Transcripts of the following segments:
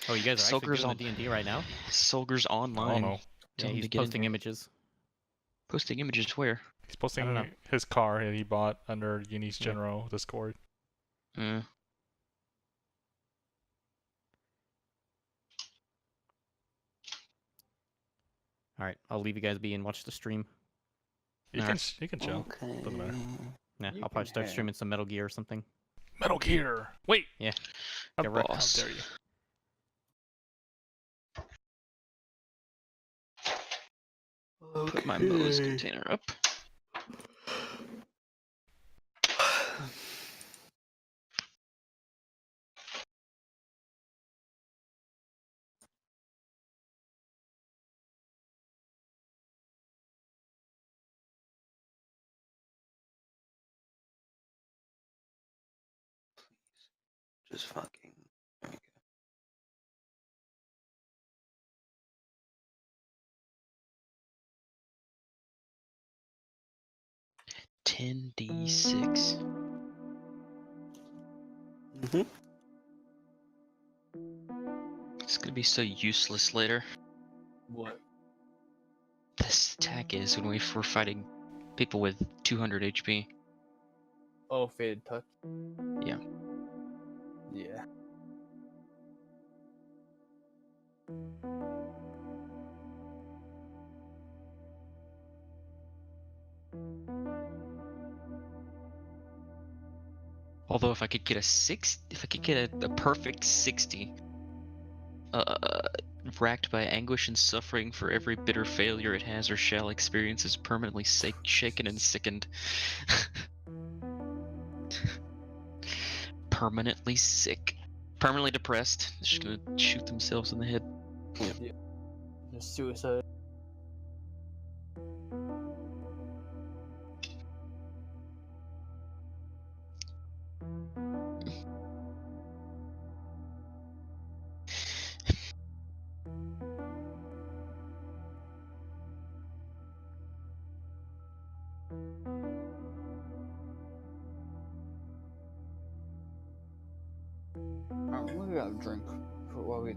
Oh, you guys are actually Solger's doing on the D&D right now? Solger's online. no. Tell Yeah, him he's to get in posting here. images. Posting images where? He's I don't know. posting his car that he bought under Uni's Yeah. General Discord. Mm. All right, I'll leave you guys be and watch the stream. You can chill. Okay. Doesn't matter. Yeah, You I'll probably can start have- streaming some Metal Gear or something. Metal Gear. Wait. Yeah. How, Get wrecked. how Boss. dare you? Put my Moe's container up. Just fucking. There we go. 10d6. It's gonna be so useless later. What? This attack is when we're fighting people with 200 HP. Oh, faded touch. Yeah. Yeah. Although if I could get a perfect 60, racked by anguish and suffering for every bitter failure it has or shall experience is permanently shaken and sickened. Permanently sick. Permanently depressed. They're just gonna shoot themselves in the head. Just suicide. Alright, we got a drink for while we.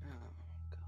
Oh god.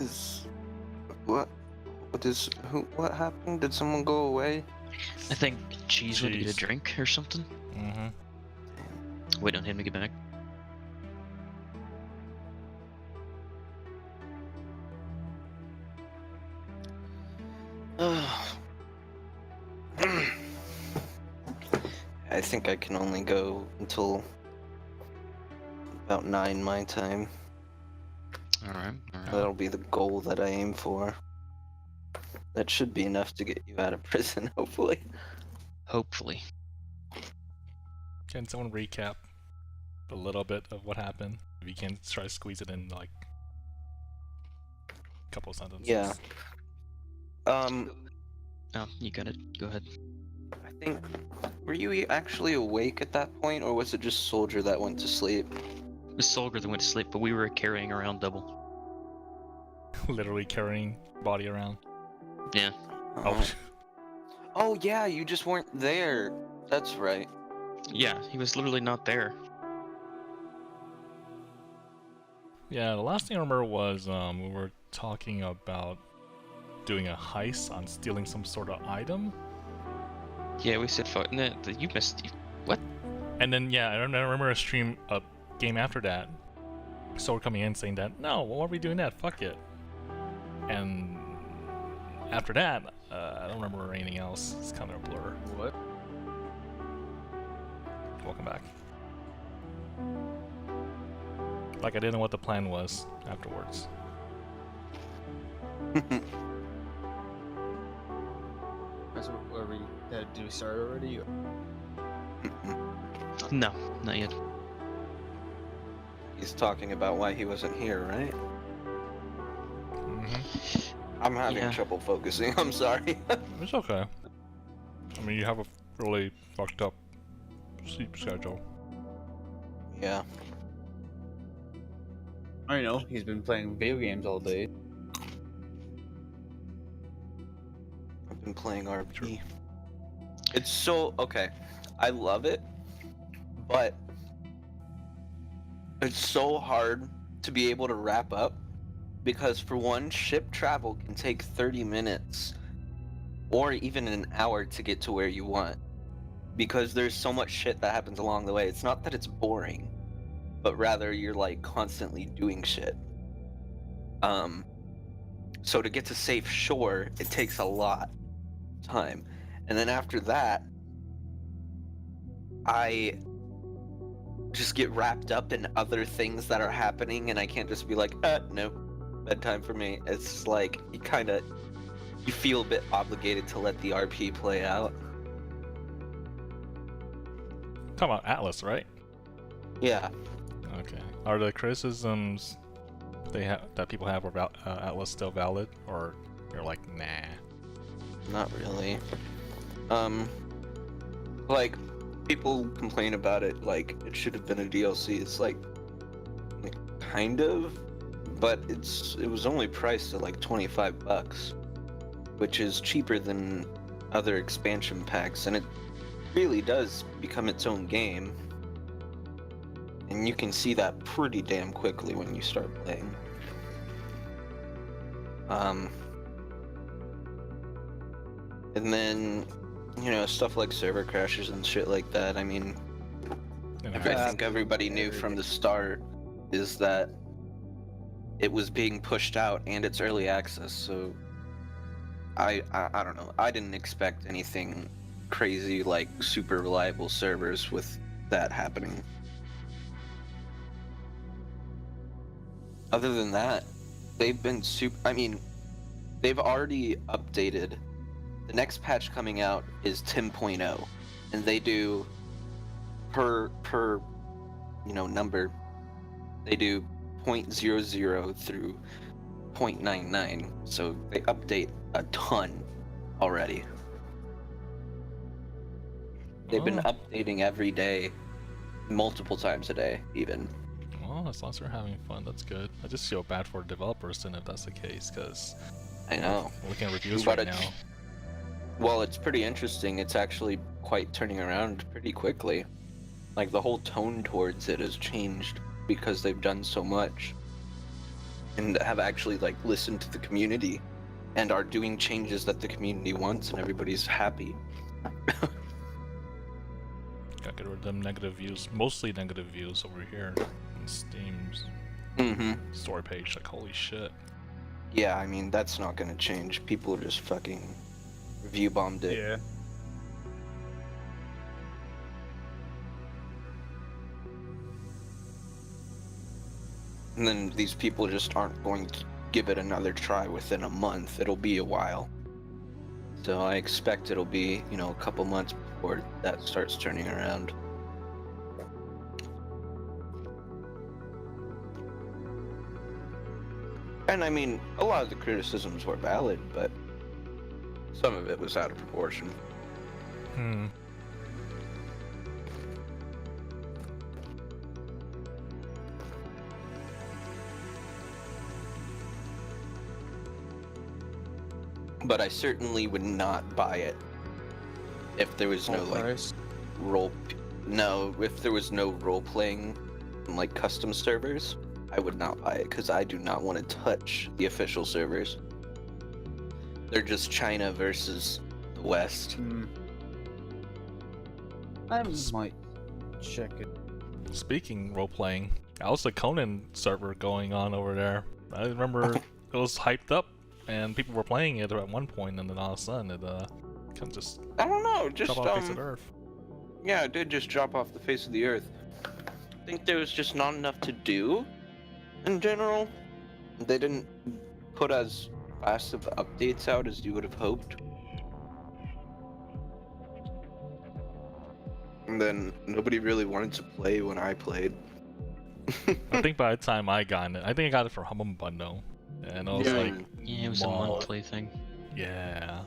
Is what? What happened? Did someone go away? I think Cheese went to get a Cheese. drink or something. Mm-hmm. Wait on him to get back. I think I can only go until about 9 my time. Alright, alright. That'll be the goal that I aim for. That should be enough to get you out of prison, hopefully. Hopefully. Can someone recap a little bit of what happened? If you can try to squeeze it in like a couple of sentences. Yeah. Oh, you got it. Go ahead. I think. Were you actually awake at that point, or was it just Solger that went to sleep? It was Solger that went to sleep, but we were carrying around double. Literally carrying body around. Yeah. Oh, Oh yeah, you just weren't there. That's right. Yeah, he was literally not there. yeah. The last thing I remember was we were talking about doing a heist on stealing some sort of item, Yeah, we said fuck. No, you missed. What? and then yeah, I remember a game after that. So we're coming in saying that no, why are we doing that? Fuck it. And after that, I don't remember anything else. It's kind of a blur. What? Welcome back. Like I didn't know what the plan was afterwards. That's what, are we, did we start already? No, not yet. He's talking about why he wasn't here, right? Mm-hmm. I'm having Yeah. trouble focusing. I'm sorry. It's okay. I mean, you have a really fucked up sleep schedule. Yeah. I know, he's been playing video games all day. I've been playing RP. It's so okay. I love it, but it's so hard to be able to wrap up because for one, ship travel can take 30 minutes or even an hour to get to where you want because there's so much shit that happens along the way. It's not that it's boring, but rather you're like constantly doing shit. So to get to safe shore, it takes a lot of time. And then after that, I just get wrapped up in other things that are happening, and I can't just be like, nope, bedtime for me. It's like you feel a bit obligated to let the RP play out. Talking about Atlas, right? Yeah. Okay. Are the criticisms that people have about Atlas still valid, or you're like, nah? Not really. Like, people complain about it like it should have been a DLC. It's like, kind of, but it was only priced at like $25, which is cheaper than other expansion packs, and it really does become its own game. And you can see that pretty damn quickly when you start playing. And then, stuff like server crashes and shit like that. I mean, I think everybody knew from the start is that it was being pushed out and it's early access, so I don't know. I didn't expect anything crazy like super reliable servers with that happening. Other than that, they've been they've already updated. The next patch coming out is 10.0, and they do per number. They do 0.00 through 0.99, so they update a ton already. They've been updating every day, multiple times a day, even. Well, as long as they're having fun, that's good. I just feel bad for developers then if that's the case, because I know. Looking at reviews But right now. Well, it's pretty interesting. It's actually quite turning around pretty quickly. Like, the whole tone towards it has changed because they've done so much and have actually like listened to the community and are doing changes that the community wants, and everybody's happy. Gotta get rid of them negative views, mostly negative views over here in Steam's story page. Like, holy shit. Yeah, I mean, that's not gonna change. People just fucking review bombed it. Yeah. And then these people just aren't going to give it another try within a month. It'll be a while. So I expect it'll be, a couple months before that starts turning around. And I mean, a lot of the criticisms were valid, but some of it was out of proportion. But I certainly would not buy it if there was no Price. if there was no role playing like custom servers, I would not buy it because I do not want to touch the official servers. They're just China versus the West. I might check it. Speaking role playing, I was the Conan server going on over there. I remember it was hyped up and people were playing it at one point, and then all of a sudden it kind of just I don't know, just drop off the face of the earth. Yeah, it did just drop off the face of the earth. I think there was just not enough to do in general. They didn't put as fast of updates out as you would have hoped. And then nobody really wanted to play when I played. I think by the time I got it, I think I got it for Humble Bundle, and I was like, Yeah, it was a monthly thing. yeah,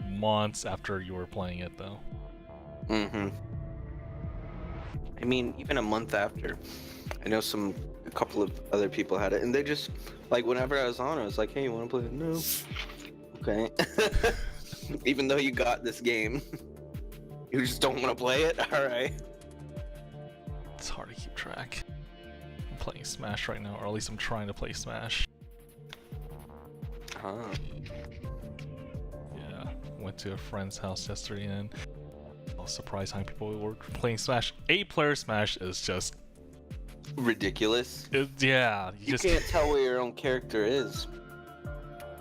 months after you were playing it though. I mean, even a month after. I know a couple of other people had it, and they just, like, whenever I was on, I was like, hey, you wanna play it? No. Okay. Even though you got this game, you just don't wanna play it? Alright. It's hard to keep track. I'm playing Smash right now, or at least I'm trying to play Smash. Yeah, went to a friend's house yesterday and I was surprised how many people were playing Smash. 8-player Smash is just Ridiculous. yeah, You can't tell where your own character is.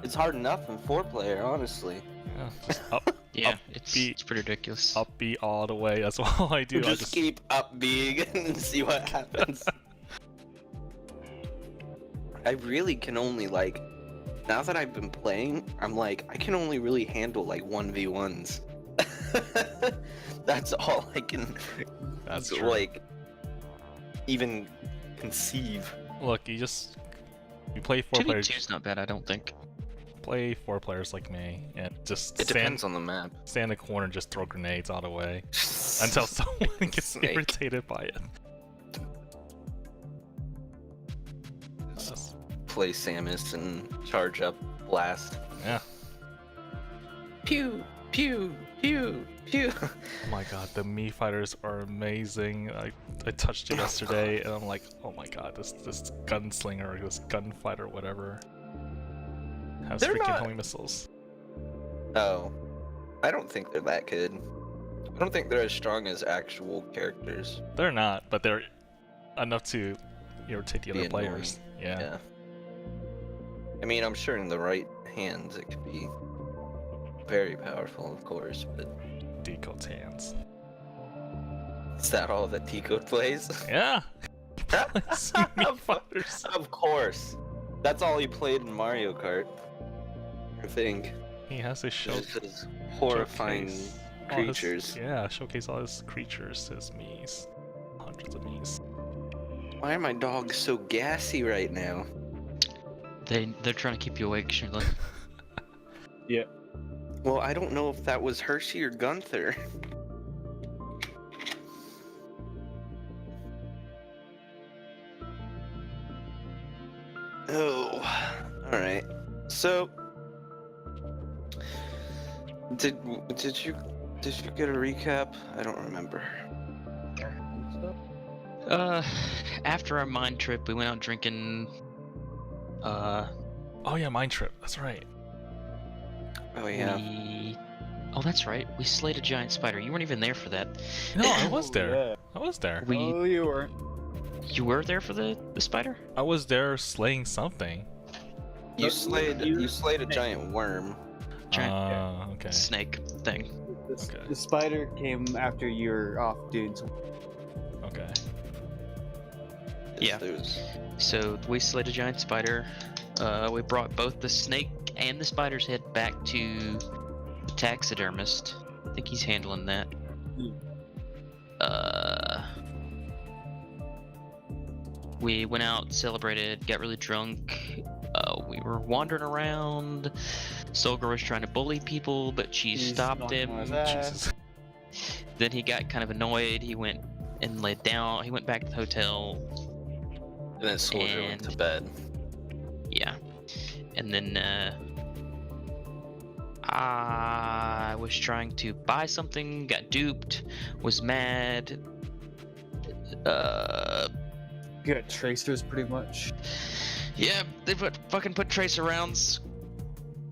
It's hard enough in 4-player, honestly. Yeah, just up. Yeah, upbeat. it's pretty ridiculous. Upbeat all the way. That's all I do. I Just keep up being and see what happens. I really can only like, now that I've been playing, I'm like, I can only really handle like 1v1s. That's all I can That's true. like even conceive. Look, you play 4 players. 2v2's not bad, I don't think. Play 4 players like me, and just It depends on the map. stand in the corner and just throw grenades all the way until someone gets Snake. irritated by it. Play Samus and charge up blast. Yeah. Pew, pew, pew, pew. Oh my god, the Mii fighters are amazing. I touched it yesterday, and I'm like, oh my god, this gunslinger or this gunfighter, whatever, has They're freaking not- homing missiles. Oh, I don't think they're that good. I don't think they're as strong as actual characters. They're not, but they're enough to irritate the Be other players. Yeah. Yeah. I mean, I'm sure in the right hands it could be very powerful, of course, but Decode's hands. is that all that Tico plays? Yeah. Mii fighters. Of course. That's all he played in Mario Kart. I think. He has to show Just his horrifying showcase all his- creatures. yeah, showcase all his creatures, his Miis. Hundreds of Miis. Why are my dogs so gassy right now? They're trying to keep you awake, Schnoodly. Well, I don't know if that was Hershey or Gunther. Oh, all right. So, did you get a recap? I don't remember. After our mine trip, we went out drinking. Oh yeah, Mind Trip. That's right. Oh yeah. Oh, that's right. We slayed a giant spider. You weren't even there for that. No, I was Oh, there. yeah. I was there. Oh, you weren't. You were there for the spider? I was there slaying something. You slayed a giant worm. Giant Okay. snake thing. Okay. The spider came after you were off doing some. Okay. Yeah. There's- So we slayed a giant spider. We brought both the snake and the spider's head back to the taxidermist. I think he's handling that. We went out, celebrated, got really drunk. We were wandering around. Solger was trying to bully people, but she He's stopped knocking on him. his ass. Jesus. Then he got kind of annoyed. He went and laid down. He went back to the hotel. And then Soldier went to And- bed. Yeah. And then I was trying to buy something, got duped, was mad. You got tracers pretty much. Yeah, they fucking put tracer rounds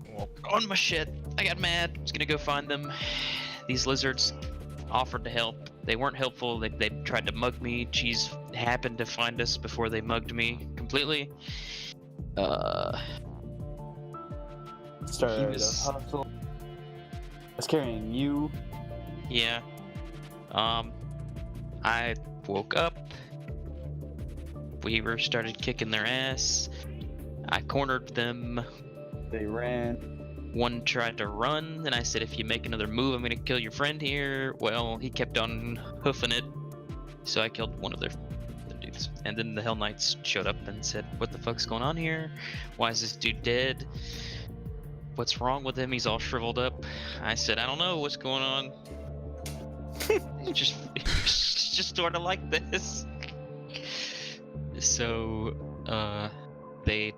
Well, on my shit. I got mad. Was gonna go find them. These lizards offered to help. They weren't helpful. They tried to mug me. Cheese happened to find us before they mugged me completely. Started was- a hustle. I was carrying you. Yeah. I woke up. We started kicking their ass. I cornered them. They ran. One tried to run, and I said, if you make another move, I'm gonna kill your friend here. Well, he kept on hoofing it, so I killed one of their dudes. And then the Hell Knights showed up and said, what the fuck's going on here? Why is this dude dead? What's wrong with him? He's all shriveled up. I said, I don't know what's going on. It's just sort of like this. So, they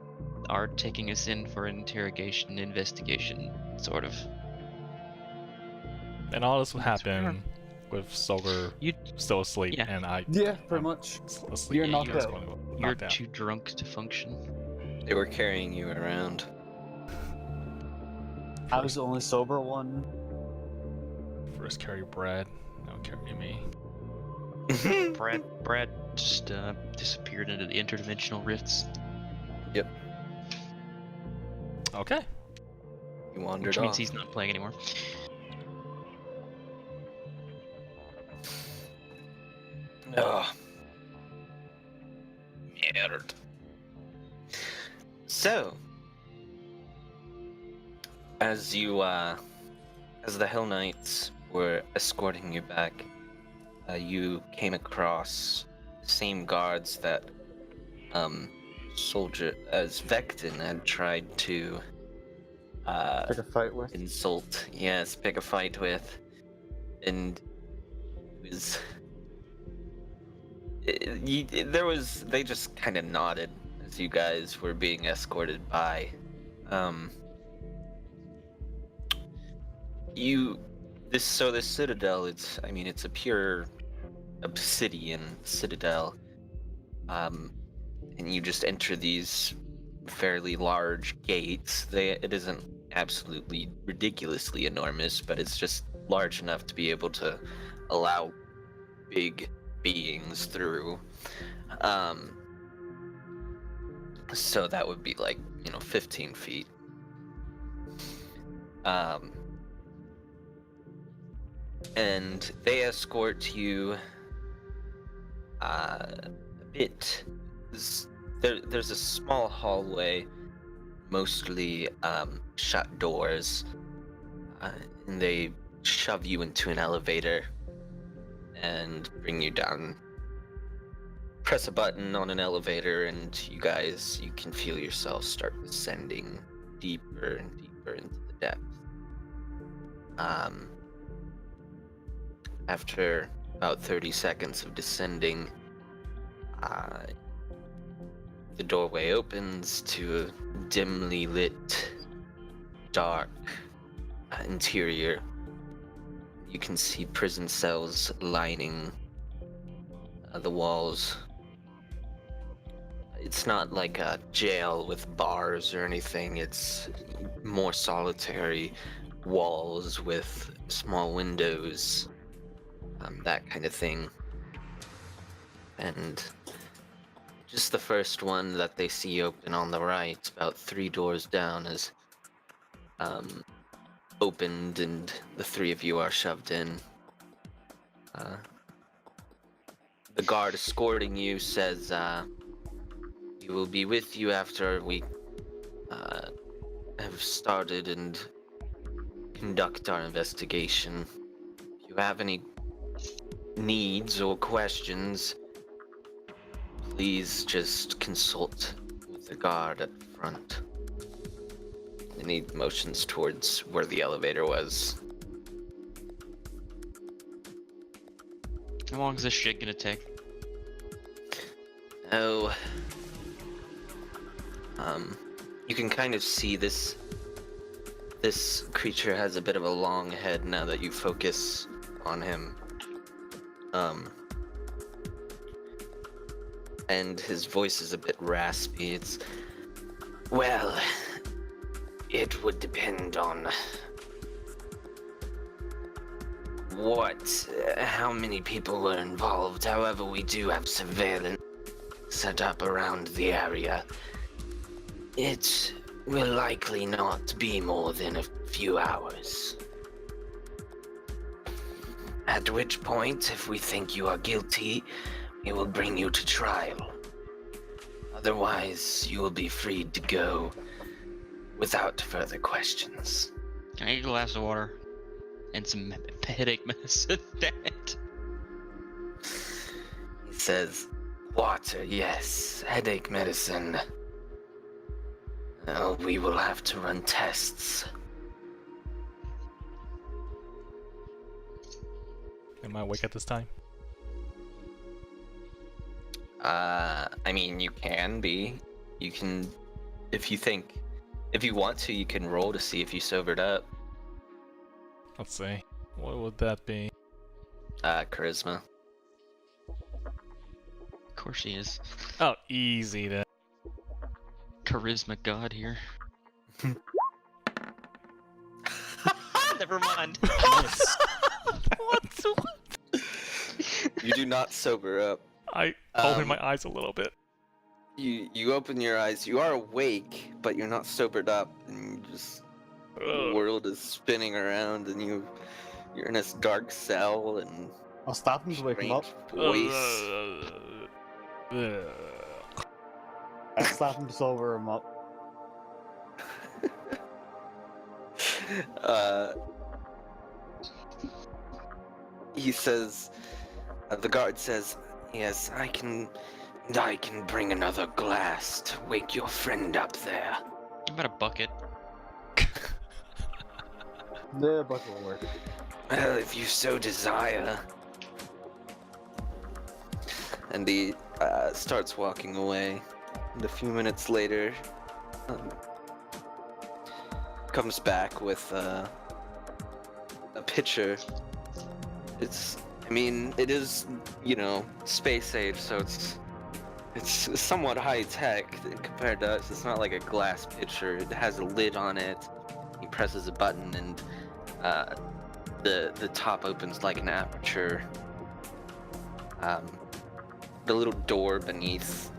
are taking us in for an interrogation, investigation, sort of. and all this would That's happen with Solger You, still asleep, Yeah. and I Yeah, pretty much. asleep. You're Yeah, knocked you was out. going to go- you're knocked out. too drunk to function. They were carrying you around. I was the only sober one. First carry Brad, now carry me. Brad just disappeared into the interdimensional rifts, Okay. You wandered which means off. he's not playing anymore. Oh. Merde. So, as the Hell Knights were escorting you back, you came across the same guards that, Solger, as Vectin had tried to, Pick a fight with. insult, yes, pick a fight with, and it was, they just kind of nodded as you guys were being escorted by. This citadel, it's a pure obsidian citadel, and you just enter these fairly large gates. It isn't absolutely ridiculously enormous, but it's just large enough to be able to allow big beings through. So that would be like, 15 feet. And they escort you a bit. There's a small hallway, mostly shut doors, and they shove you into an elevator and bring you down. Press a button on an elevator, and you can feel yourself start descending deeper and deeper into the depths. After about 30 seconds of descending, the doorway opens to a dimly lit, dark interior. You can see prison cells lining the walls. It's not like a jail with bars or anything. It's more solitary walls with small windows, that kind of thing. And just the first one that they see open on the right, about 3 doors down, is opened, and the 3 of you are shoved in. The guard escorting you says, "We will be with you after we have started and conduct our investigation. If you have any needs or questions, please just consult with the guard at the front." And he motions towards where the elevator was. How long is this shit gonna take? Oh, you can kind of see this creature has a bit of a long head now that you focus on him. And his voice is a bit raspy. Well, it would depend on how many people were involved. However, we do have surveillance set up around the area. It will likely not be more than a few hours. At which point, if we think you are guilty, we will bring you to trial. Otherwise, you will be freed to go without further questions. Can I get a glass of water? And some headache medicine, damn it. He says, "Water, yes. Headache medicine. Oh, we will have to run tests." Am I awake at this time? You can be. You can, if you want to, you can roll to see if you sobered up. Let's see. What would that be? Charisma. Of course he is. Oh, easy then. Charisma god here. Never mind. What? You do not sober up. I opened my eyes a little bit. You open your eyes. You are awake, but you're not sobered up, and you just the world is spinning around, and you're in this dark cell, and I'll stop him to wake him up. Voice. I slap him to sober him up. He says, the guard says, yes, I can bring another glass to wake your friend up there. How about a bucket? The bucket will work. Well, if you so desire. And he starts walking away. And a few minutes later, comes back with a pitcher. It is, space age, so it's somewhat high tech compared to us. It's not like a glass pitcher. It has a lid on it. He presses a button and the top opens like an aperture. The little door beneath,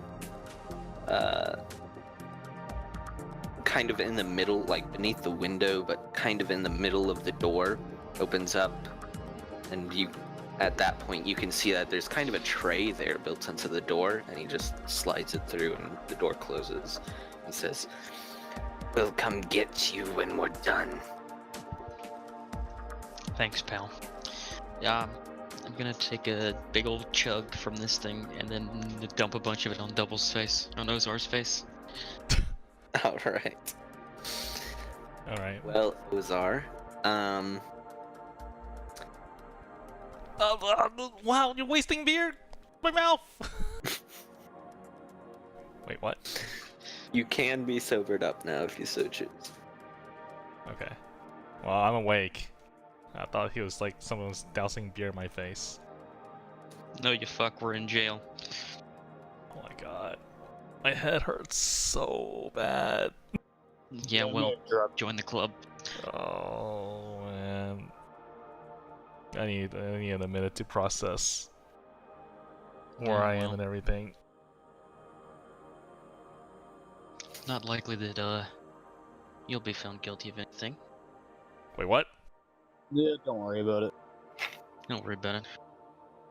kind of in the middle, like beneath the window, but kind of in the middle of the door, opens up, and at that point you can see that there's kind of a tray there built into the door, and he just slides it through and the door closes and says, "We'll come get you when we're done." Thanks, pal. Yeah, I'm gonna take a big old chug from this thing and then dump a bunch of it on Double's face. On Ozar's face. Alright. Alright. Well, Ozar, Wow, you're wasting beer! My mouth! Wait, what? you can be sobered up now if you so choose. Okay. Well, I'm awake. I thought he was like someone was dousing beer in my face. No, you fuck, we're in jail. Oh my god. My head hurts so bad. Yeah, well, join the club. Oh man. I need a minute to process where Yeah, I am well. and everything. Not likely that, you'll be found guilty of anything. Wait, what? Yeah, don't worry about it. Don't worry about it.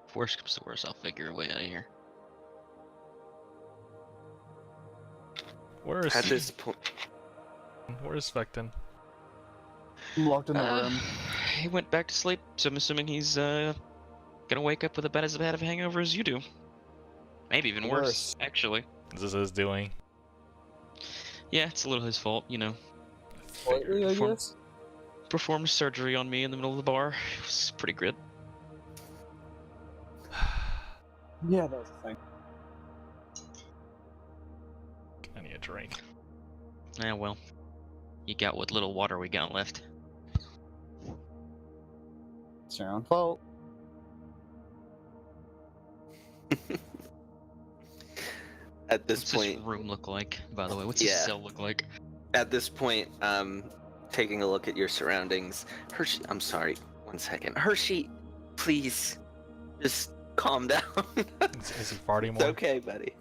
If worse comes to worse, I'll figure a way out of here. Where is At this point, Where's Vectin? I'm locked in the room. He went back to sleep, so I'm assuming he's, gonna wake up with about as bad of a hangover as you do. Maybe even worse, Worse. actually. This is his doing. Yeah, it's a little his fault, you know. Slightly, I Perform- guess. Performed surgery on me in the middle of the bar. It was pretty good. Yeah, that was the thing. I need a drink. Yeah, well. You got what little water we got left. It's your own fault. at this What's point, this room look like, by the way? What's Yeah. this cell look like? at this point, taking a look at your surroundings, Hershey, I'm sorry, 1 second. Hershey, please, just calm down. Is he farting It's more? okay, buddy.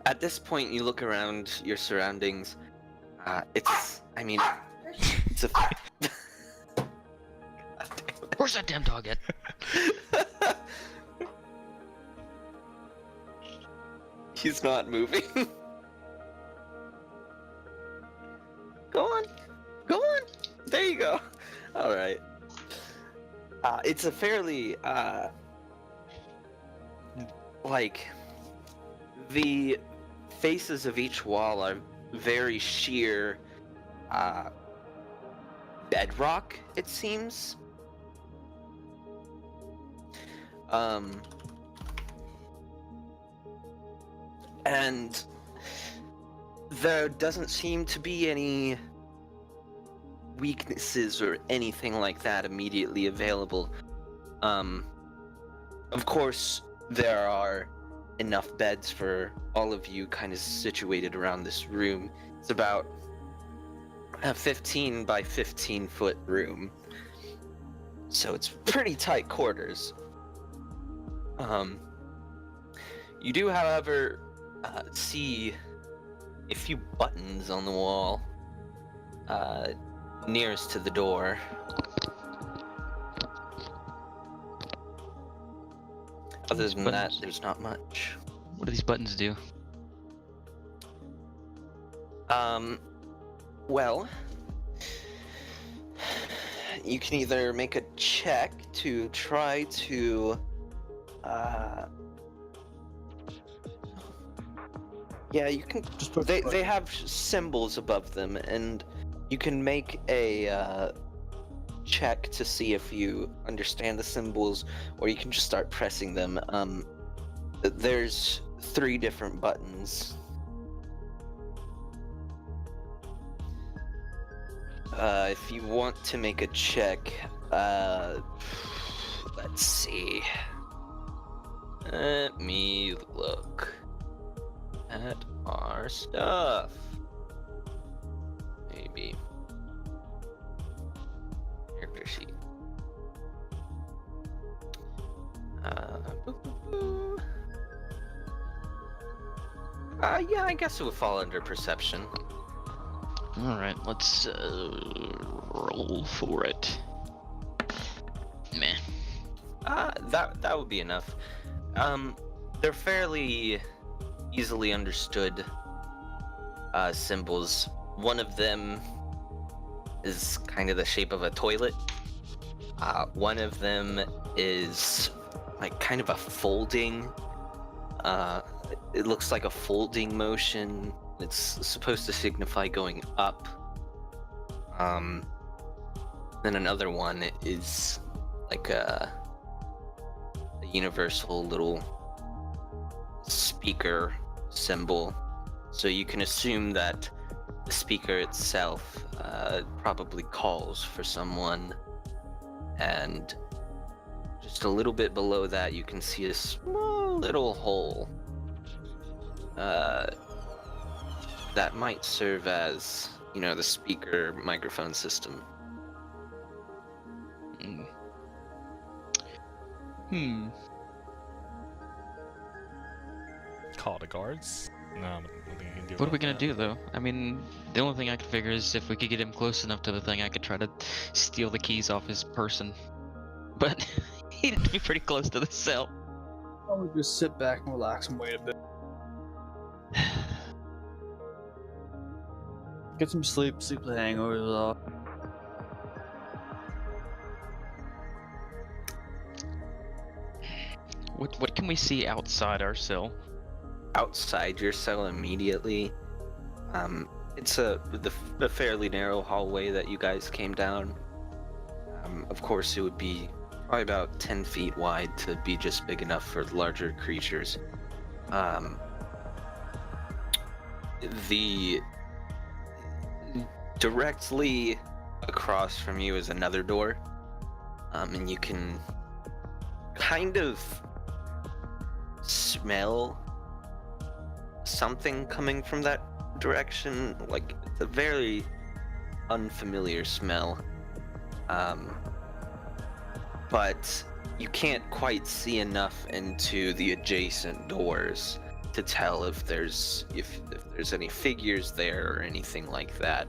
At this point, you look around your surroundings. It's a. God damn Where's that damn dog at? it. He's not moving. Go on. Go on. There you go. All right. It's a fairly, the faces of each wall are very sheer, bedrock, it seems. And there doesn't seem to be any weaknesses or anything like that immediately available. Of course, there are enough beds for all of you kind of situated around this room. It's about a 15 by 15 foot room. So it's pretty tight quarters. You do, however, see a few buttons on the wall nearest to the door. Other These than that, buttons. there's not much. What do these buttons do? Well, you can either make a check to try to, yeah, you can. Just push They the they have symbols above them, and you can make a check to see if you understand the symbols, or you can just start pressing them. There's 3 different buttons. If you want to make a check, let's see. Let me look at our stuff. Maybe. Character sheet. Boop, boop, boop. Yeah, I guess it would fall under perception. Alright, let's roll for it. Meh. That would be enough. They're fairly easily understood symbols. One of them is kind of the shape of a toilet. One of them is like kind of a folding. It looks like a folding motion. It's supposed to signify going up. Then another one is like a universal little speaker symbol. So you can assume that the speaker itself probably calls for someone. And just a little bit below that, you can see a small little hole. That might serve as, you know, the speaker microphone system. Call the guards? No, I don't think you can do What are we about gonna that. do though? I mean, the only thing I could figure is if we could get him close enough to the thing, I could try to steal the keys off his person. But he'd be pretty close to the cell. I would just sit back and relax and wait a bit. Get some sleep, sleep the hangovers off. What can we see outside our cell? Outside your cell immediately, it's a fairly narrow hallway that you guys came down. Of course, it would be probably about 10 feet wide to be just big enough for larger creatures. The directly across from you is another door, and you can kind of smell something coming from that direction. Like, it's a very unfamiliar smell, but you can't quite see enough into the adjacent doors to tell if there's any figures there or anything like that.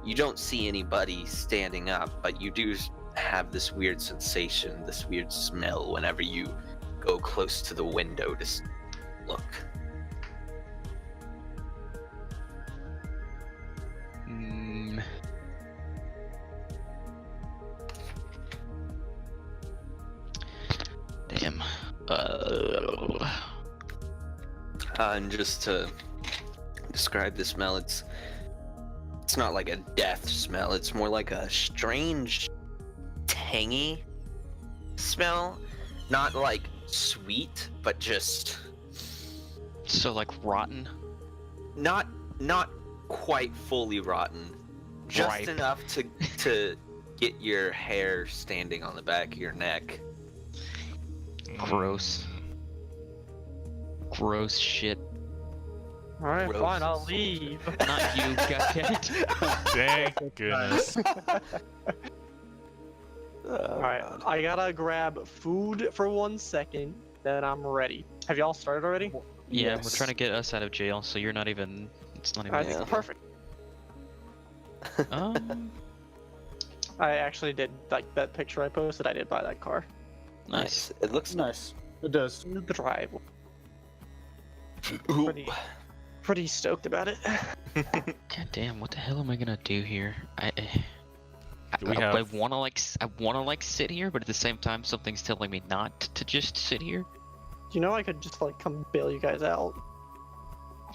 You don't see anybody standing up, but you do have this weird sensation, this weird smell whenever you go close to the window to look. Damn. And just to describe the smell, it's not like a death smell. It's more like a strange, tangy smell. Not like sweet, but just So like rotten? not quite fully rotten. Just Ripe. enough to get your hair standing on the back of your neck. Gross. Gross shit. Alright, Gross. fine, I'll leave. Not you, goddammit. Thank goodness. Alright, I gotta grab food for 1 second, then I'm ready. Have y'all started already? Yeah, Yes. we're trying to get us out of jail, so you're not even. It's not even. Alright, Yeah. perfect. Oh, I actually did, like, that picture I posted, I did buy that car. nice. It looks Nice. It does. in the driveway. Ooh. Pretty stoked about it. God damn, what the hell am I gonna do here? Do we I have- wanna like sit here, but at the same time, something's telling me not to just sit here. You know, I could just like come bail you guys out.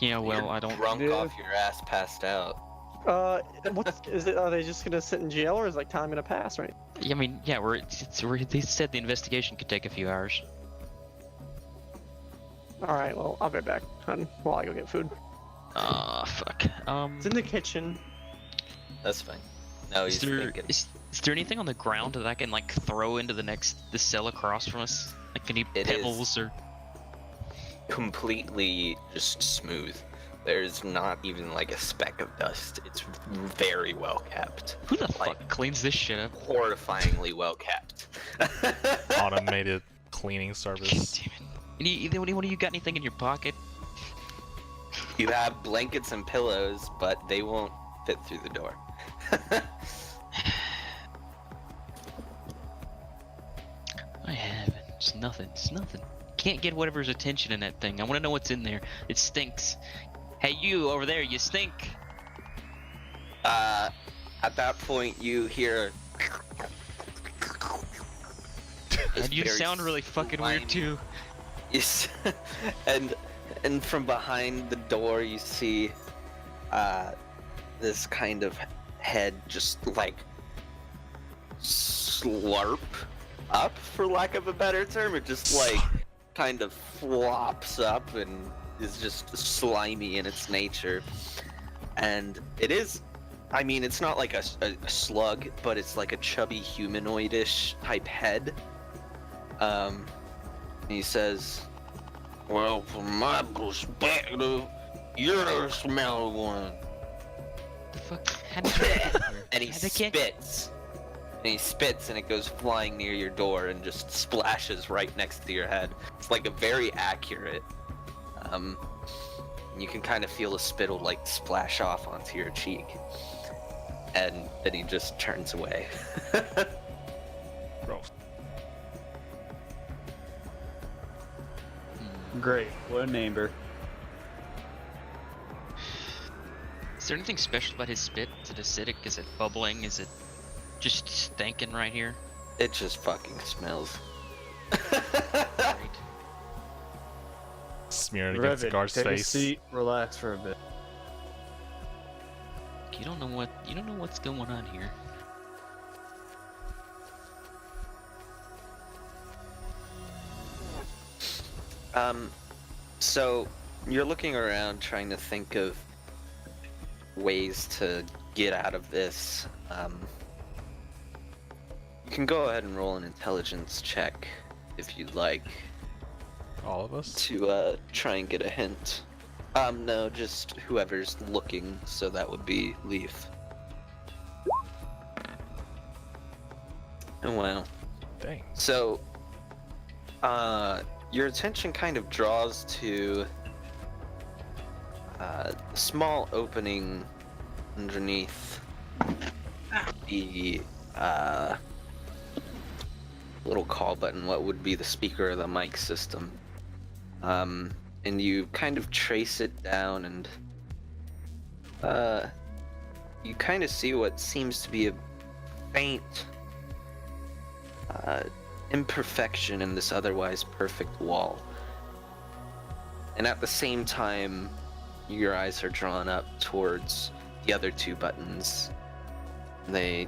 Yeah, well, You're I don't. drunk Yeah. off your ass, passed out. What's is it? Are they just gonna sit in jail, or is like time gonna pass? Right? I mean, yeah, they said the investigation could take a few hours. All right. Well, I'll be back, hun, while I go get food. Fuck. It's in the kitchen. That's fine. No, he's thinking. Is there anything on the ground that I can like throw into the cell across from us? Like any It is. pebbles or? Completely just smooth. There's not even like a speck of dust. It's very well kept. Who the Like- fuck cleans this shit up? Horrifyingly well kept. Automated cleaning God service. damn it. What do you got? Anything in your pocket? You have blankets and pillows, but they won't fit through the door. I haven't. It's nothing. It's nothing. Can't get whatever's attention in that thing. I want to know what's in there. It stinks. Hey, you over there, you stink. At that point, you hear. And you very sound really fucking weird slimy. too. Yes, and from behind the door you see this kind of head just like slurp up, for lack of a better term. It just like kind of flops up and is just slimy in its nature. And it is, I mean, it's not like a slug, but it's like a chubby humanoidish type head. He says, "Well, from my perspective, you're a smelly one." The fuck? How did you get in here? And he They can't- spits. And he spits and it goes flying near your door and just splashes right next to your head. It's like a very accurate. You can kind of feel the spittle like splash off onto your cheek. And then he just turns away. Gross. Great. What a neighbor. Is there anything special about his spit? Is it acidic? Is it bubbling? Is it just stinking right here? It just fucking smells. Great. Smear it against Revan, Guard's take a face. seat, relax for a bit. You don't know what's going on here. So you're looking around trying to think of ways to get out of this. You can go ahead and roll an intelligence check if you'd like All of us? to try and get a hint. No, just whoever's looking, so that would be Leaf. Oh, wow. Dang. So, your attention kind of draws to a small opening underneath the little call button, what would be the speaker or the mic system. And you kind of trace it down and you kind of see what seems to be a faint imperfection in this otherwise perfect wall. And at the same time, your eyes are drawn up towards the other two buttons. They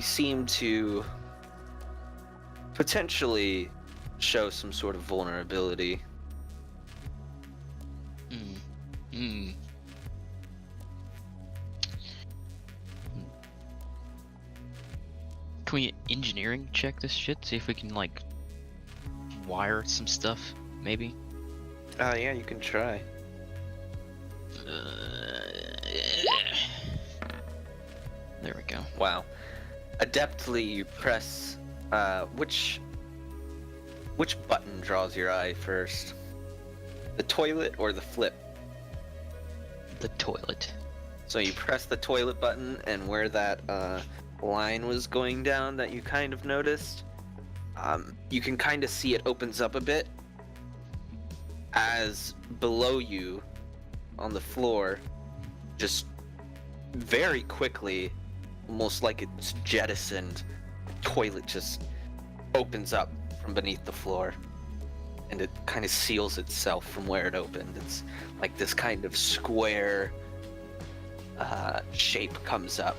seem to potentially show some sort of vulnerability. Can we engineering check this shit? See if we can like wire some stuff, maybe. Yeah, you can try. There we go. Wow. Adeptly, you press which button draws your eye first? The toilet or the flip? The toilet. So you press the toilet button, and where that line was going down that you kind of noticed, You can kind of see it opens up a bit as below you on the floor, just very quickly, almost like it's jettisoned, toilet just opens up from beneath the floor, and it kind of seals itself from where it opened. It's like this kind of square shape comes up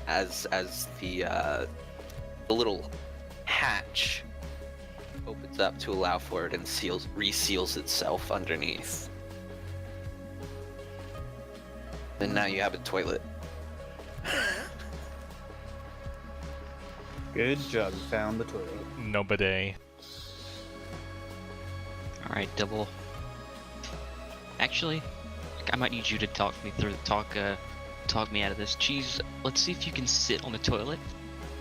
as the little hatch opens up to allow for it and reseals itself underneath. And now you have a toilet. Good job, you found the toilet. No bidet. All right, double. Actually, I might need you to talk me out of this. Cheese, let's see if you can sit on the toilet,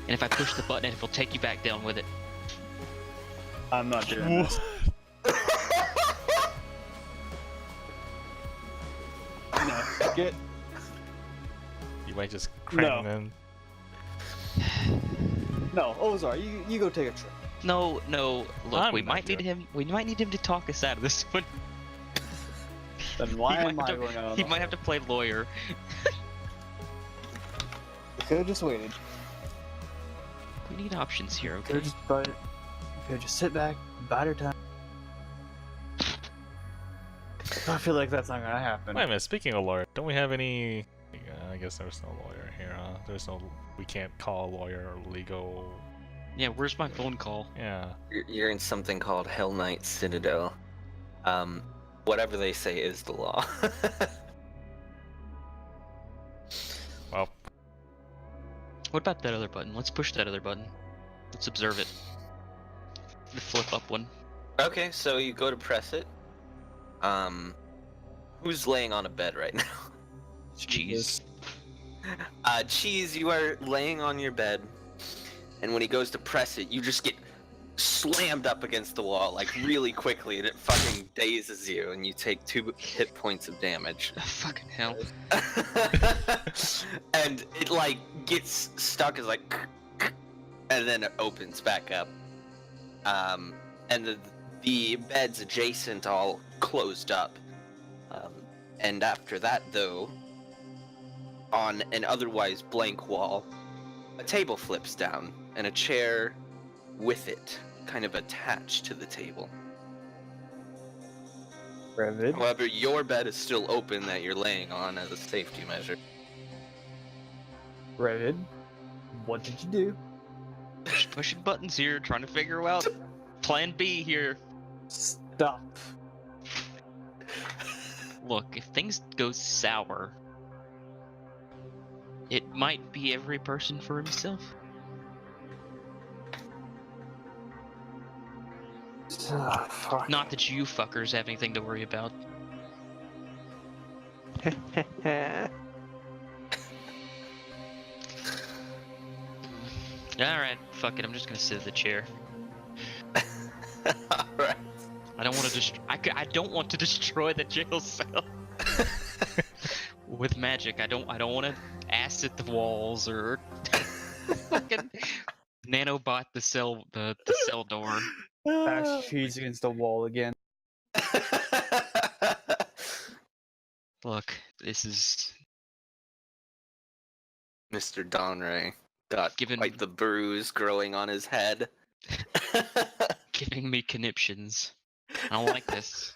and if I push the button, it'll take you back down with it. I'm not doing this. No, get. You might just cram No. in. No, Ozar, you go take a trip. No, look, I'm we not might need him. We might need him to talk us out of this one. Then why He am might I have- going out? He might have to play lawyer. We could have just waited. We need options here, Could okay? have just sit back, bide our time. I feel like that's not gonna happen. Wait a minute, speaking of lawyer, don't we have any... I guess there's no lawyer here, huh? There's no... We can't call a lawyer or legal... Yeah, where's my phone call? Yeah. You're in something called Hell Knight Citadel. Whatever they say is the law. Well, What about that other button? Let's push that other button. Let's observe it. The flip up one. Okay, so you go to press it. Who's laying on a bed right now? Cheese. Cheese, you are laying on your bed, and when he goes to press it, you just get slammed up against the wall, like, really quickly, and it fucking dazes you, and you take 2 hit points of damage. Fucking hell. And it, like, gets stuck as, like, and then it opens back up. And the beds adjacent all closed up. And after that, though, on an otherwise blank wall, a table flips down, and a chair with it, kind of attached to the table. Revid. However, your bed is still open that you're laying on as a safety measure. Revid. What did you do? Pushing buttons here, trying to figure out plan B here. Stop. Look, if things go sour, it might be every person for himself. Fuck. Not that you fuckers have anything to worry about. Alright, fuck it, I'm just gonna sit in the chair. Alright. I don't want to I don't want to destroy the jail cell with magic. I don't want to acid the walls or fucking nanobot the cell door. Bash cheese against the wall again. Look, this is Mr. Donray got Given- quite the bruise growing on his head. giving me conniptions. I don't like this.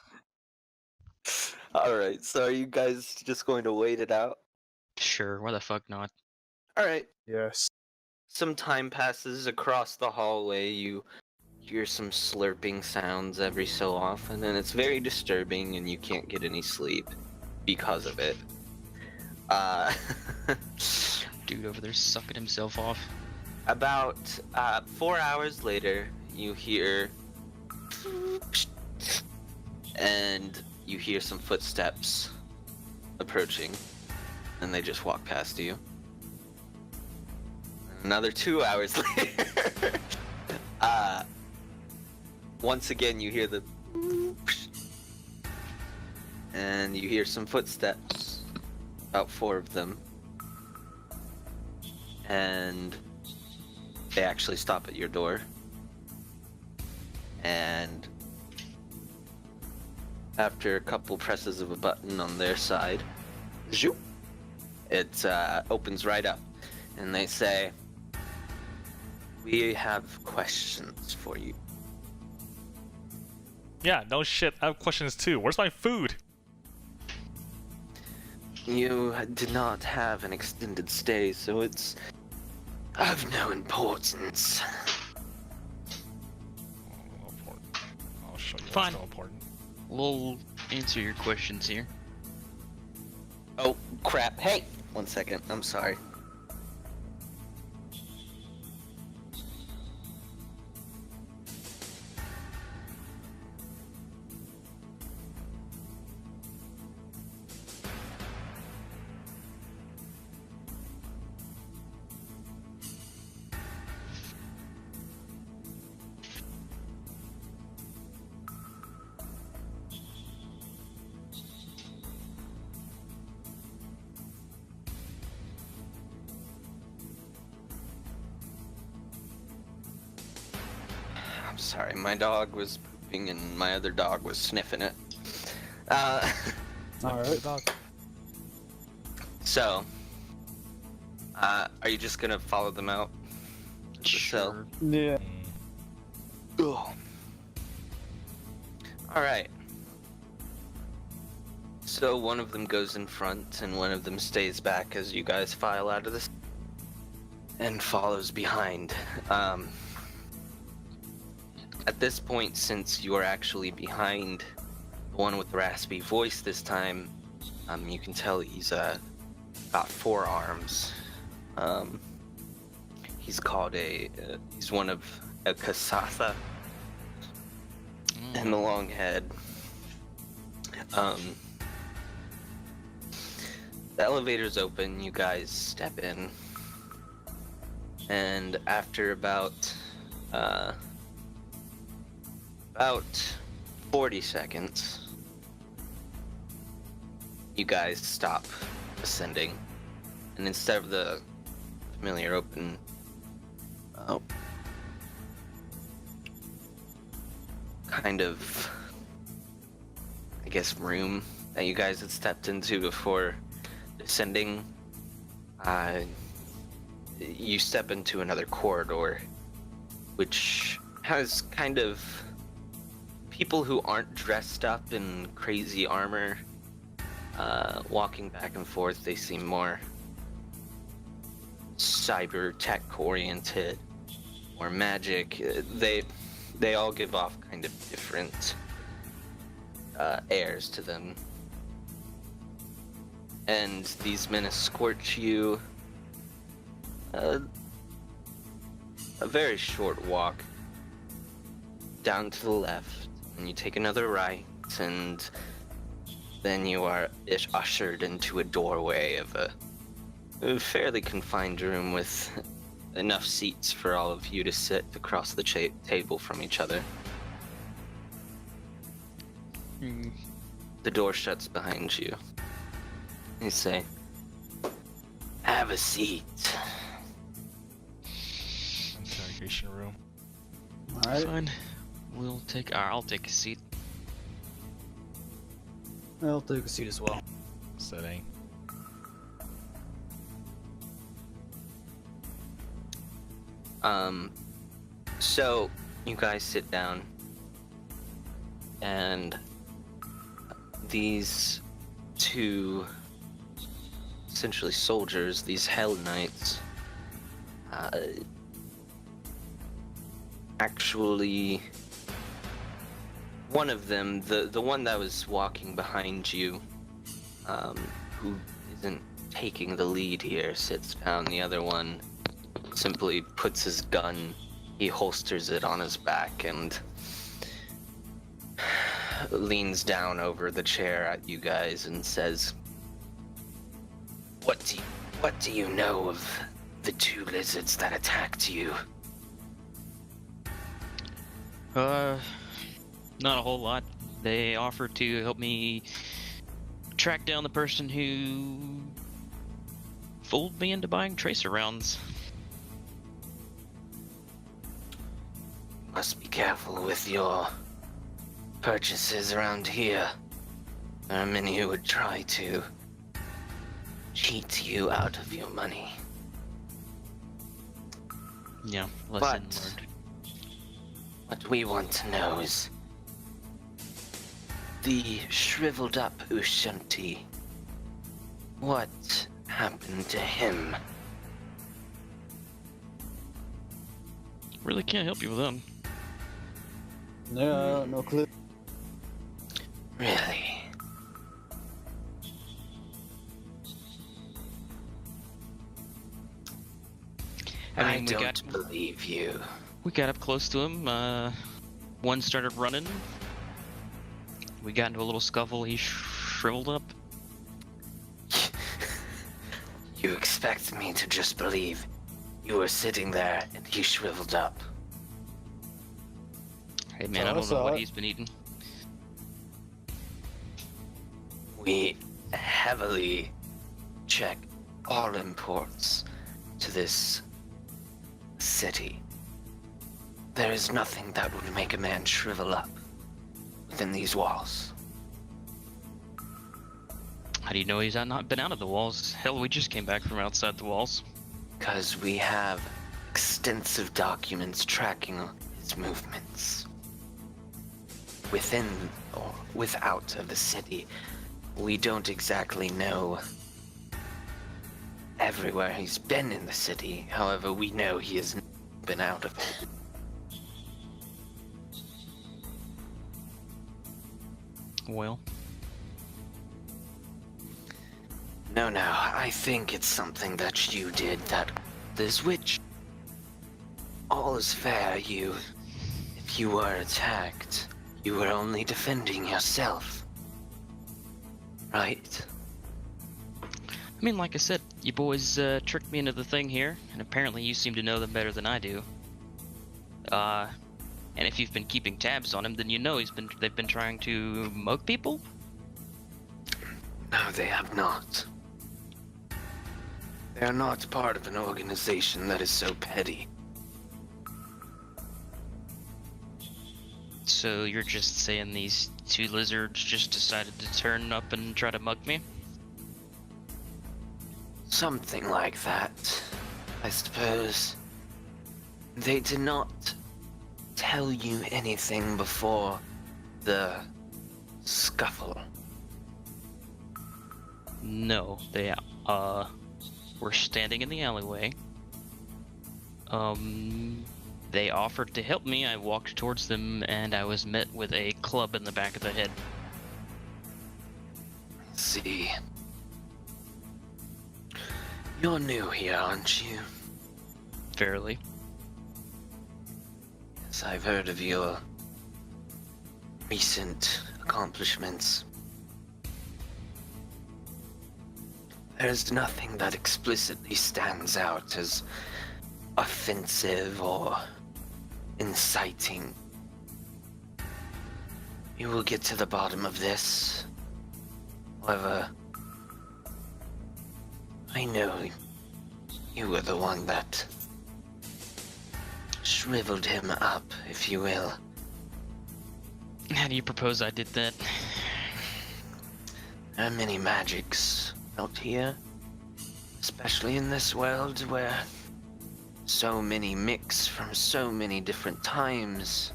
Alright, so are you guys just going to wait it out? Sure, why the fuck not? Alright, Yes. some time passes across the hallway. You hear some slurping sounds every so often, and it's very disturbing, and you can't get any sleep because of it. Dude over there sucking himself off. About 4 hours later, you hear, and you hear some footsteps approaching, and they just walk past you. Another 2 hours later, once again you hear the, and you hear some footsteps, about 4 of them, and they actually stop at your door. and after a couple presses of a button on their side, zoop, it opens right up, and they say, "We have questions for you." Yeah, no shit. I have questions too. Where's my food? You did not have an extended stay, so it's of no importance. I'll show you Fine. what's so important. We'll answer your questions here. Oh, crap. Hey! 1 second. I'm sorry. I'm sorry, my dog was pooping and my other dog was sniffing it. Alright. So, are you just gonna follow them out? to the cell? Yeah. Ugh. Alright. So one of them goes in front and one of them stays back as you guys file out of this and follows behind. At this point, since you are actually behind the one with the raspy voice this time, you can tell he's got 4 arms. He's called he's one of a Kasatha and the long head. The elevator's open, you guys step in, and after about 40 seconds, you guys stop ascending, and instead of the familiar open kind of, I guess, room that you guys had stepped into before descending, you step into another corridor, which has kind of people who aren't dressed up in crazy armor walking back and forth. They seem more cyber tech oriented or magic. They all give off kind of different airs to them. And these men escort you a very short walk down to the left, and you take another right, and then you are ushered into a doorway of a fairly confined room with enough seats for all of you to sit across the table from each other. The door shuts behind you. You say, "Have a seat." Interrogation room. Alright. Fine. We'll take. I'll take a seat. I'll take a seat as well. Sitting. So you guys sit down, and these 2 essentially soldiers, these Hell Knights, actually, one of them, the one that was walking behind you, who isn't taking the lead here, sits down. The other one simply puts his gun, he holsters it on his back and leans down over the chair at you guys and says, What do you know of the 2 lizards that attacked you?" Not a whole lot. They offered to help me track down the person who fooled me into buying tracer rounds. Must be careful with your purchases around here. There are many who would try to cheat you out of your money. Yeah, lesson But- learned. What we want to know is the shriveled up Ushanti. What happened to him? Really can't help you with them. No, no clue. Really? I mean, don't believe you. we got up close to him. One started running. We got into a little scuffle. He shriveled up. You expect me to just believe you were sitting there and he shriveled up? Hey man, Oh, I I don't know saw what it. he's been eating. We heavily check all imports to this city. There is nothing that would make a man shrivel up within these walls. How do you know he's not been out of the walls? Hell, we just came back from outside the walls. Because we have extensive documents tracking his movements. Within or without of the city, we don't exactly know everywhere he's been in the city. However, we know he has been out of it. Well, No, I think it's something that you did that this witch. All is fair, if you were attacked, you were only defending yourself. Right? I mean, like I said, you boys tricked me into the thing here, and apparently you seem to know them better than I do. And if you've been keeping tabs on him, then you know they've been trying to mug people? No, they have not. They are not part of an organization that is so petty. So you're just saying these two lizards just decided to turn up and try to mug me? Something like that, I suppose. They did not tell you anything before the scuffle. No, they were standing in the alleyway. They offered to help me. I walked towards them and I was met with a club in the back of the head. See. You're new here, aren't you? Fairly. Yes, I've heard of your recent accomplishments. There's nothing that explicitly stands out as offensive or inciting. You will get to the bottom of this. However, I know you were the one that shriveled him up, if you will. How do you propose I did that? There are many magics out here, especially in this world where so many mix from so many different times.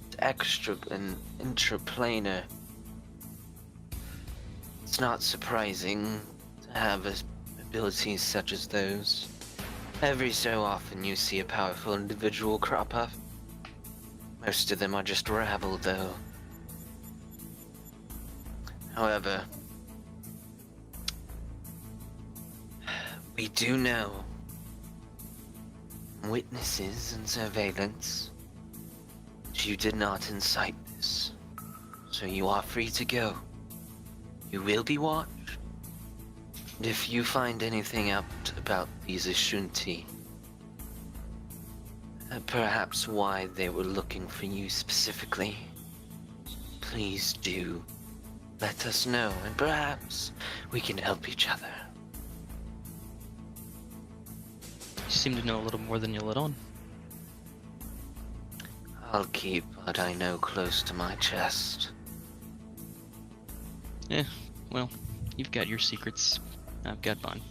It's extra and intraplanar. It's not surprising to have abilities such as those. Every so often you see a powerful individual crop up. Most of them are just rabble, though. However, we do know from witnesses and surveillance that you did not incite this, so you are free to go. You will be watched. And if you find anything out about these Ashunti, perhaps why they were looking for you specifically, please do let us know, and perhaps we can help each other. You seem to know a little more than you let on. I'll keep what I know close to my chest. Well, you've got your secrets. I've got mine.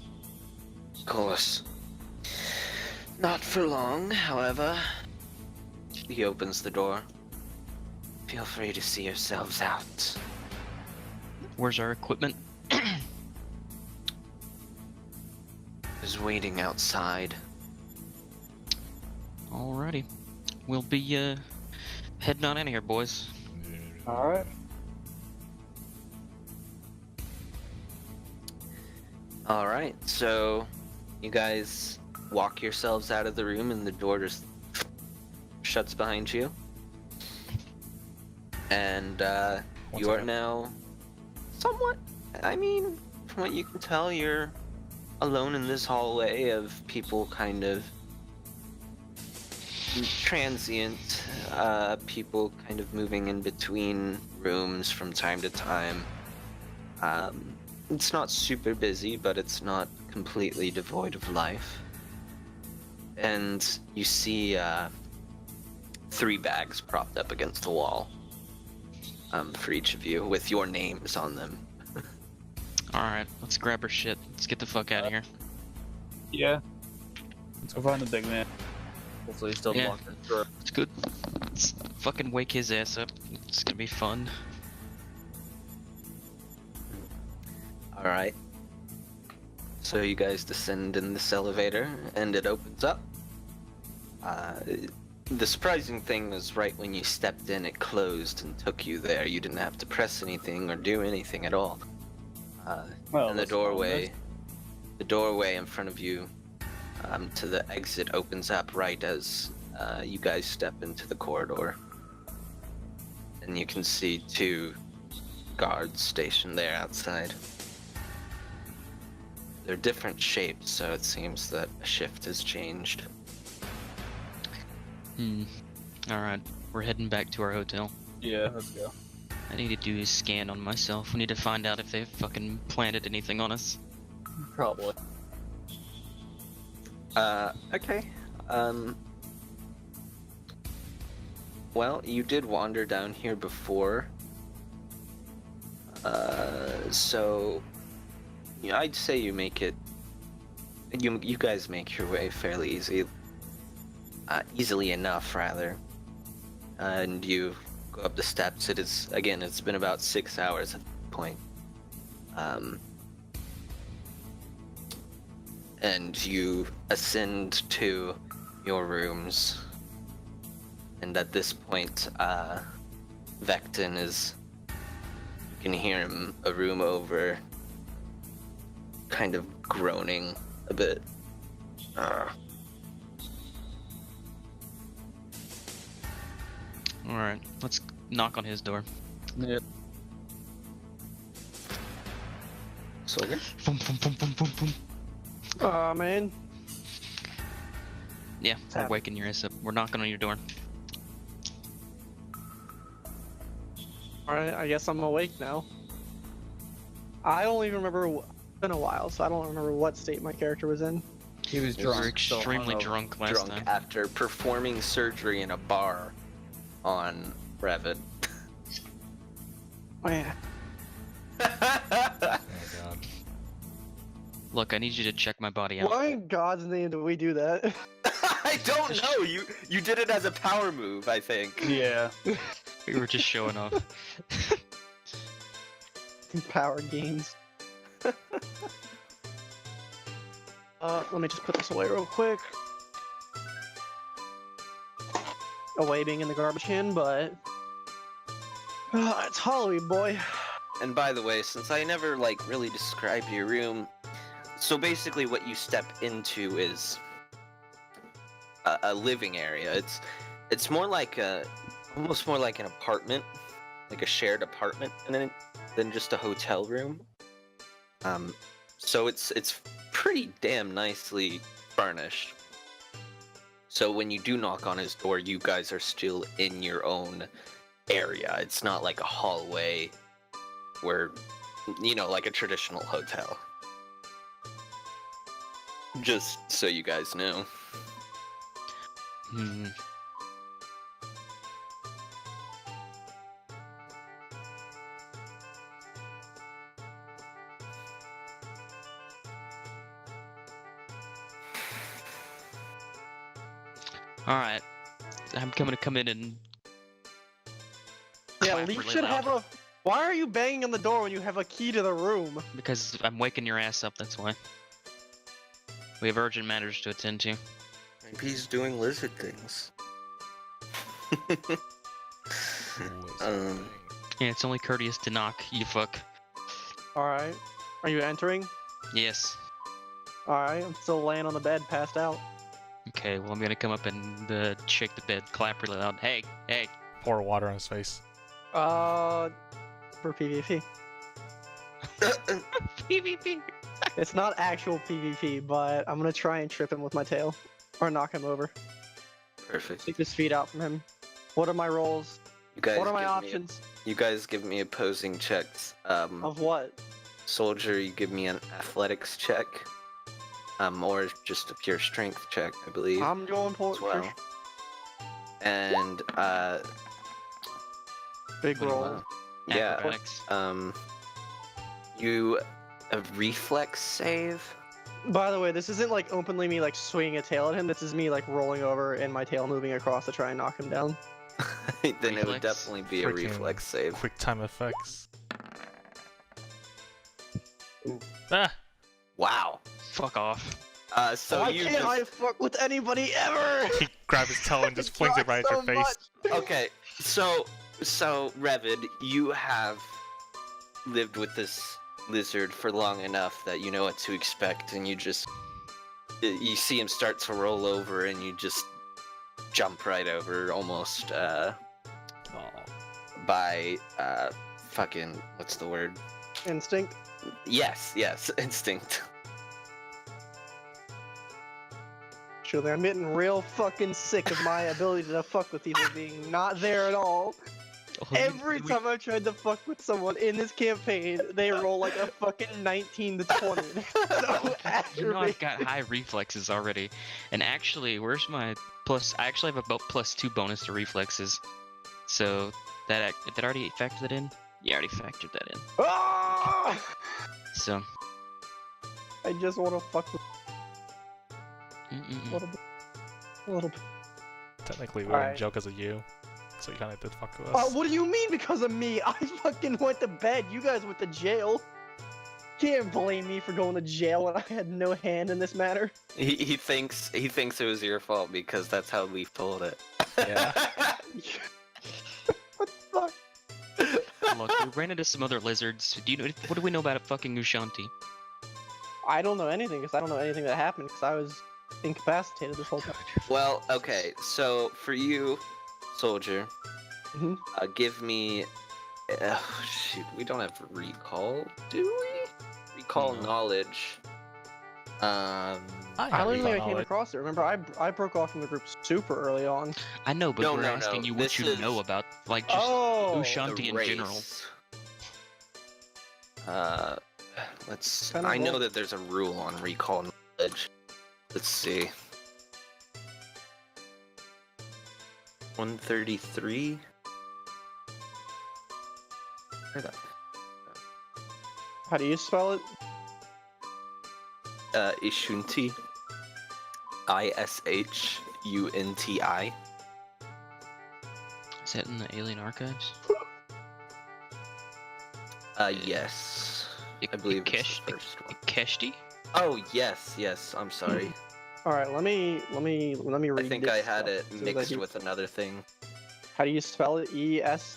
Of course. Not for long, however. He opens the door. Feel free to see yourselves out. Where's our equipment? Is waiting outside. Alrighty. We'll be heading on in here, boys. Alright. Alright, so you guys walk yourselves out of the room and the door just shuts behind you. And you are now somewhat, I mean, from what you can tell, you're alone in this hallway of people kind of transient, people kind of moving in between rooms from time to time. It's not super busy, but it's not completely devoid of life. And you see 3 bags propped up against the wall for each of you, with your names on them. Alright, let's grab our shit. Let's get the fuck out of here. Yeah. Let's go find the big man. Hopefully he's still Yeah. walking. Sure. It's good. Let's fucking wake his ass up. It's gonna be fun. Alright. So you guys descend in this elevator, and it opens up. The surprising thing was right when you stepped in, it closed and took you there. You didn't have to press anything or do anything at all. Well, And the let's go on doorway in front of you to the exit opens up right as you guys step into the corridor. And you can see 2 guards stationed there outside. They're different shapes, so it seems that a shift has changed. Alright, we're heading back to our hotel. Yeah, let's go. I need to do a scan on myself. We need to find out if they've fucking planted anything on us. Probably. Okay. Well, you did wander down here before. So yeah, I'd say you make it. You guys make your way fairly easily enough, rather. And you go up the steps. It is, again, it's been about 6 hours at this point. And you ascend to your rooms. And at this point, Vectin is, you can hear him a room over, kind of groaning a bit. Alright, let's knock on his door. Yep. Solger? Boom, boom, boom, boom, boom, boom. Man. Yeah, we're happening? waking your ass up. We're knocking on your door. Alright, I guess I'm awake now. I don't even remember. It's been a while, so I don't remember what state my character was in. He was We were drunk. so extremely hungover. drunk last Drunk time. after performing surgery in a bar on Revit. Oh, yeah. Oh god. Look, I need you to check my body out. Why in God's name do we do that? I don't know. You did it as a power move, I think. Yeah. We were just showing off. Power gains. Let me just put this away real quick. Away being in the garbage can, but it's Halloween, boy. And by the way, since I never really described your room, so basically what you step into is a living area. It's more like almost more like an apartment, like a shared apartment, than just a hotel room. So it's pretty damn nicely furnished. So when you do knock on his door, you guys are still in your own area. It's not like a hallway where, like a traditional hotel. Just so you guys know. All right, I'm gonna come in and Yeah, clap Leaf really should loud. have a. Why are you banging on the door when you have a key to the room? Because I'm waking your ass up. That's why. We have urgent matters to attend to. Maybe he's doing lizard things. um, Yeah, it's only courteous to knock. You fuck. Alright. Are you entering? Yes. Alright, I'm still laying on the bed, passed out. Okay. Well, I'm gonna come up and shake the bed, clap really loud. Hey, hey. Pour water on his face. For PvP. PvP. It's not actual PvP, but I'm gonna try and trip him with my tail. Or knock him over. Perfect. Take his feet out from him. What are my rolls? You guys What are my give me options? you guys give me opposing checks. Of what? Soldier, you give me an athletics check. Or just a pure strength check, I believe. I'm going for as well. And big what do you roll. want? Yeah. Acrobatics. You a reflex save. By the way, this isn't like openly me like swinging a tail at him. This is me like rolling over and my tail moving across to try and knock him down. Then it would Reflex? definitely be a Freaking reflex save. Quick time effects. Ah! Wow. Fuck off. So Why you can't just... I fuck with anybody ever? He grabs his tail and just flings it right at your face. Okay, so Revid, you have lived with this lizard for long enough that you know what to expect, and you see him start to roll over, and you just jump right over, almost by fucking what's the word? Instinct. Yes, instinct. Surely I'm getting real fucking sick of my ability to fuck with people being not there at all. Every time I've tried to fuck with someone in this campaign, they roll like a fucking 19 to 20. So You know I've aggravating. got high reflexes already. And actually, where's my plus? I actually have about +2 bonus to reflexes. So did that already factor that in? Yeah, I already factored that in. Ah! So. I just want to fuck with a Mm-mm-mm. little bit. A little bit. Technically, we were in Alright. jail because of you. So you kind of did fuck with us. What do you mean because of me? I fucking went to bed. You guys went to jail. Can't blame me for going to jail when I had no hand in this matter. He thinks it was your fault because that's how Leaf told it. Yeah. What the fuck? Look, we ran into some other lizards. What do we know about fucking Ushanti? I don't know anything because I don't know anything that happened because I was incapacitated this whole time. Well, okay, so for you, Soldier, Mhm. give me. Shoot, we don't have recall, do we? Recall No. knowledge. I have don't even think I recall came knowledge. across it. Remember, I broke off from the group super early on. I know, but No, we're no, asking no. you This what you is- know about, like, just Oh, Ushanti The in general. race. Let's. Kinda I know roll. that there's a rule on recall knowledge. Let's see. 133. Where the? how do you spell it? Ishunti. ISHUNTI. Is that in the Alien Archives? Yes. I believe it's the first one. Keshti? Oh yes. I'm sorry. All right, let me read. I think this I had stuff it as soon as I mixed do- with another thing. How do you spell it? E-S.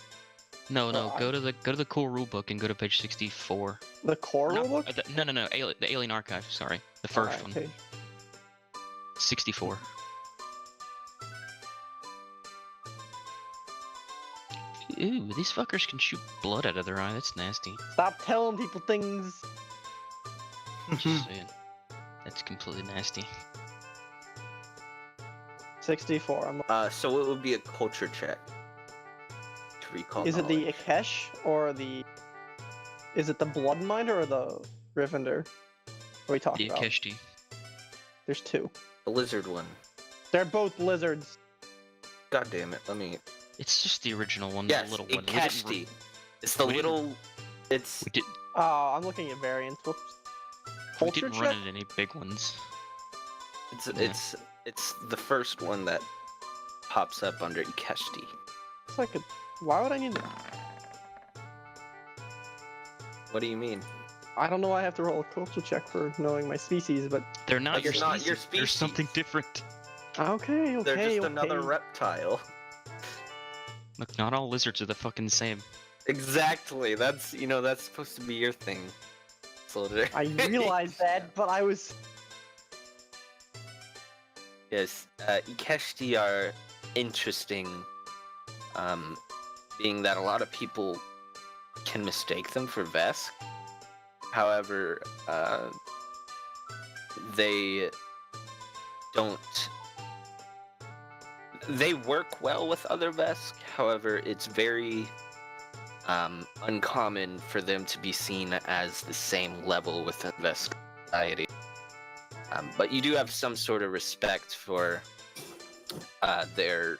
No, Oh, go to the cool rulebook and go to page 64. The core No, book. no, the Alien Archive. Sorry, the first one. Okay. 64. Ooh, these fuckers can shoot blood out of their eye. That's nasty. Stop telling people things. Just saying. That's completely nasty. 64. So it would be a culture check to recall. Is it the knowledge. Akesh or the? Is it the Bloodminder or the Rivender? What are we talking The about? Keshti. There's two. The lizard one? They're both lizards. God damn it! Let me. It's just the original one, Yes, the little one. Ikeshti. It's the we didn't- little. It's. We didn't, Oh, I'm looking at variants. Whoops. we Culture didn't check. run into any big ones. It's Yeah. it's it's the first one that pops up under Ikeshti. It's like a. Why would I need to? What do you mean? I don't know why I have to roll a culture check for knowing my species, but They're not, They're your, not species. your They're something species. different. okay. They're just okay. another reptile. Look, not all lizards are the fucking same. Exactly. That's that's supposed to be your thing, Soldier. I realized that, but I was. Yes, Ikeshti are interesting, being that a lot of people can mistake them for Vesk. However, they don't. They work well with other Vesk. However, it's very uncommon for them to be seen as the same level within Vesk society. But you do have some sort of respect for their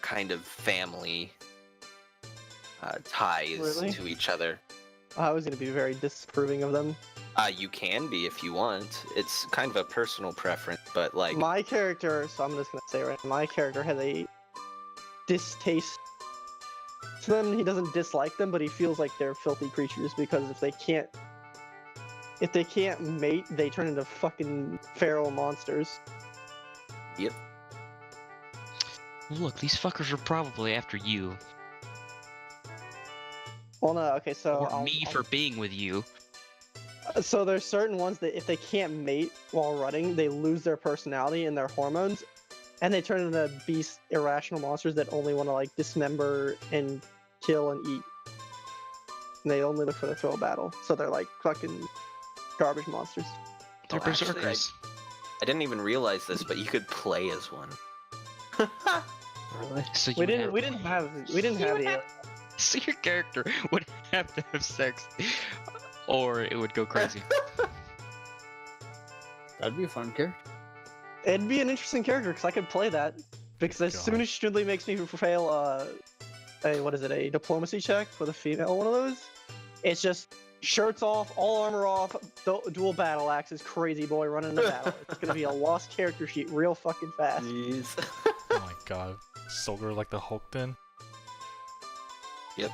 kind of family ties Really? to each other. I was gonna be very disapproving of them. You can be if you want. It's kind of a personal preference, but like My character, so I'm just gonna say right, my character has a distaste to them. He doesn't dislike them, but he feels like they're filthy creatures because if they can't mate, they turn into fucking feral monsters. yep. Well, look, these fuckers are probably after you. Well, no, okay, so Or me for being with you. So there's certain ones that if they can't mate while running, they lose their personality and their hormones, and they turn into beast, irrational monsters that only want to like dismember and kill and eat. And they only look for the thrill of battle. So they're like fucking garbage monsters. They're Oh, actually, berserkers. I didn't even realize this, but you could play as one. Really? So you We would didn't have the So your character would have to have sex, or it would go crazy. That'd be a fun character. It'd be an interesting character because I could play that. Because as God. soon as Schnoodly makes me fail a diplomacy check with a female one of those, it's just shirts off, all armor off, dual battle axes, crazy boy running into battle. It's gonna be a lost character sheet real fucking fast. Jeez. Oh my god. Solger like the Hulk then?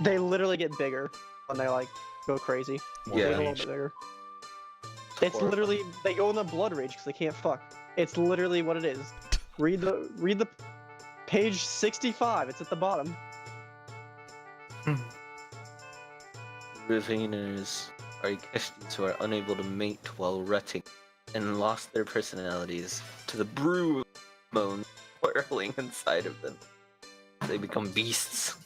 They literally get bigger when they like go crazy. More They get a Yeah. little rage. bit bigger. It's literally they go in the blood rage because they can't fuck. It's literally what it is. Read the page 65. It's at the bottom. Reveners are Ikeshtis who are unable to mate while rutting and lost their personalities to the brew moan whirling inside of them. They become beasts.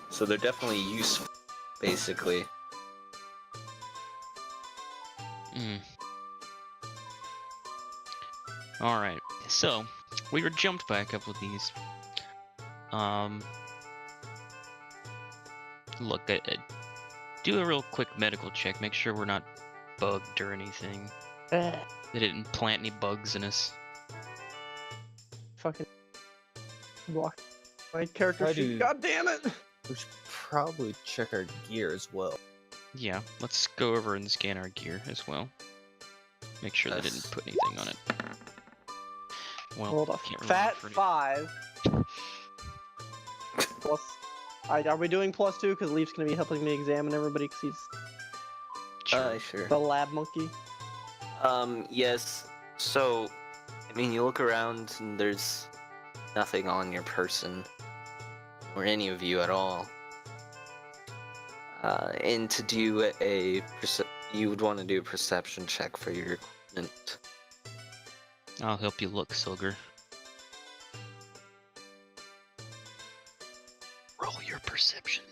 So they're definitely useful, basically. Mm. Alright, so we were jumped by a couple of these. Look, do a real quick medical check, make sure we're not bugged or anything. Eh, They didn't plant any bugs in us. fucking block my character I sheet. do- God damn it! We should probably check our gear as well. Yeah, let's go over and scan our gear as well. Make sure they Yes. didn't put anything on it. Well, Hold up. can't remember Fat for any- 5. Plus, are we doing +2? Because Leaf's gonna be helping me examine everybody because he's Sure. Sure. the lab monkey. Yes. So, I mean, you look around and there's nothing on your person or any of you at all. And to do you would want to do a perception check for your equipment. I'll help you look, Solger. Roll your perception.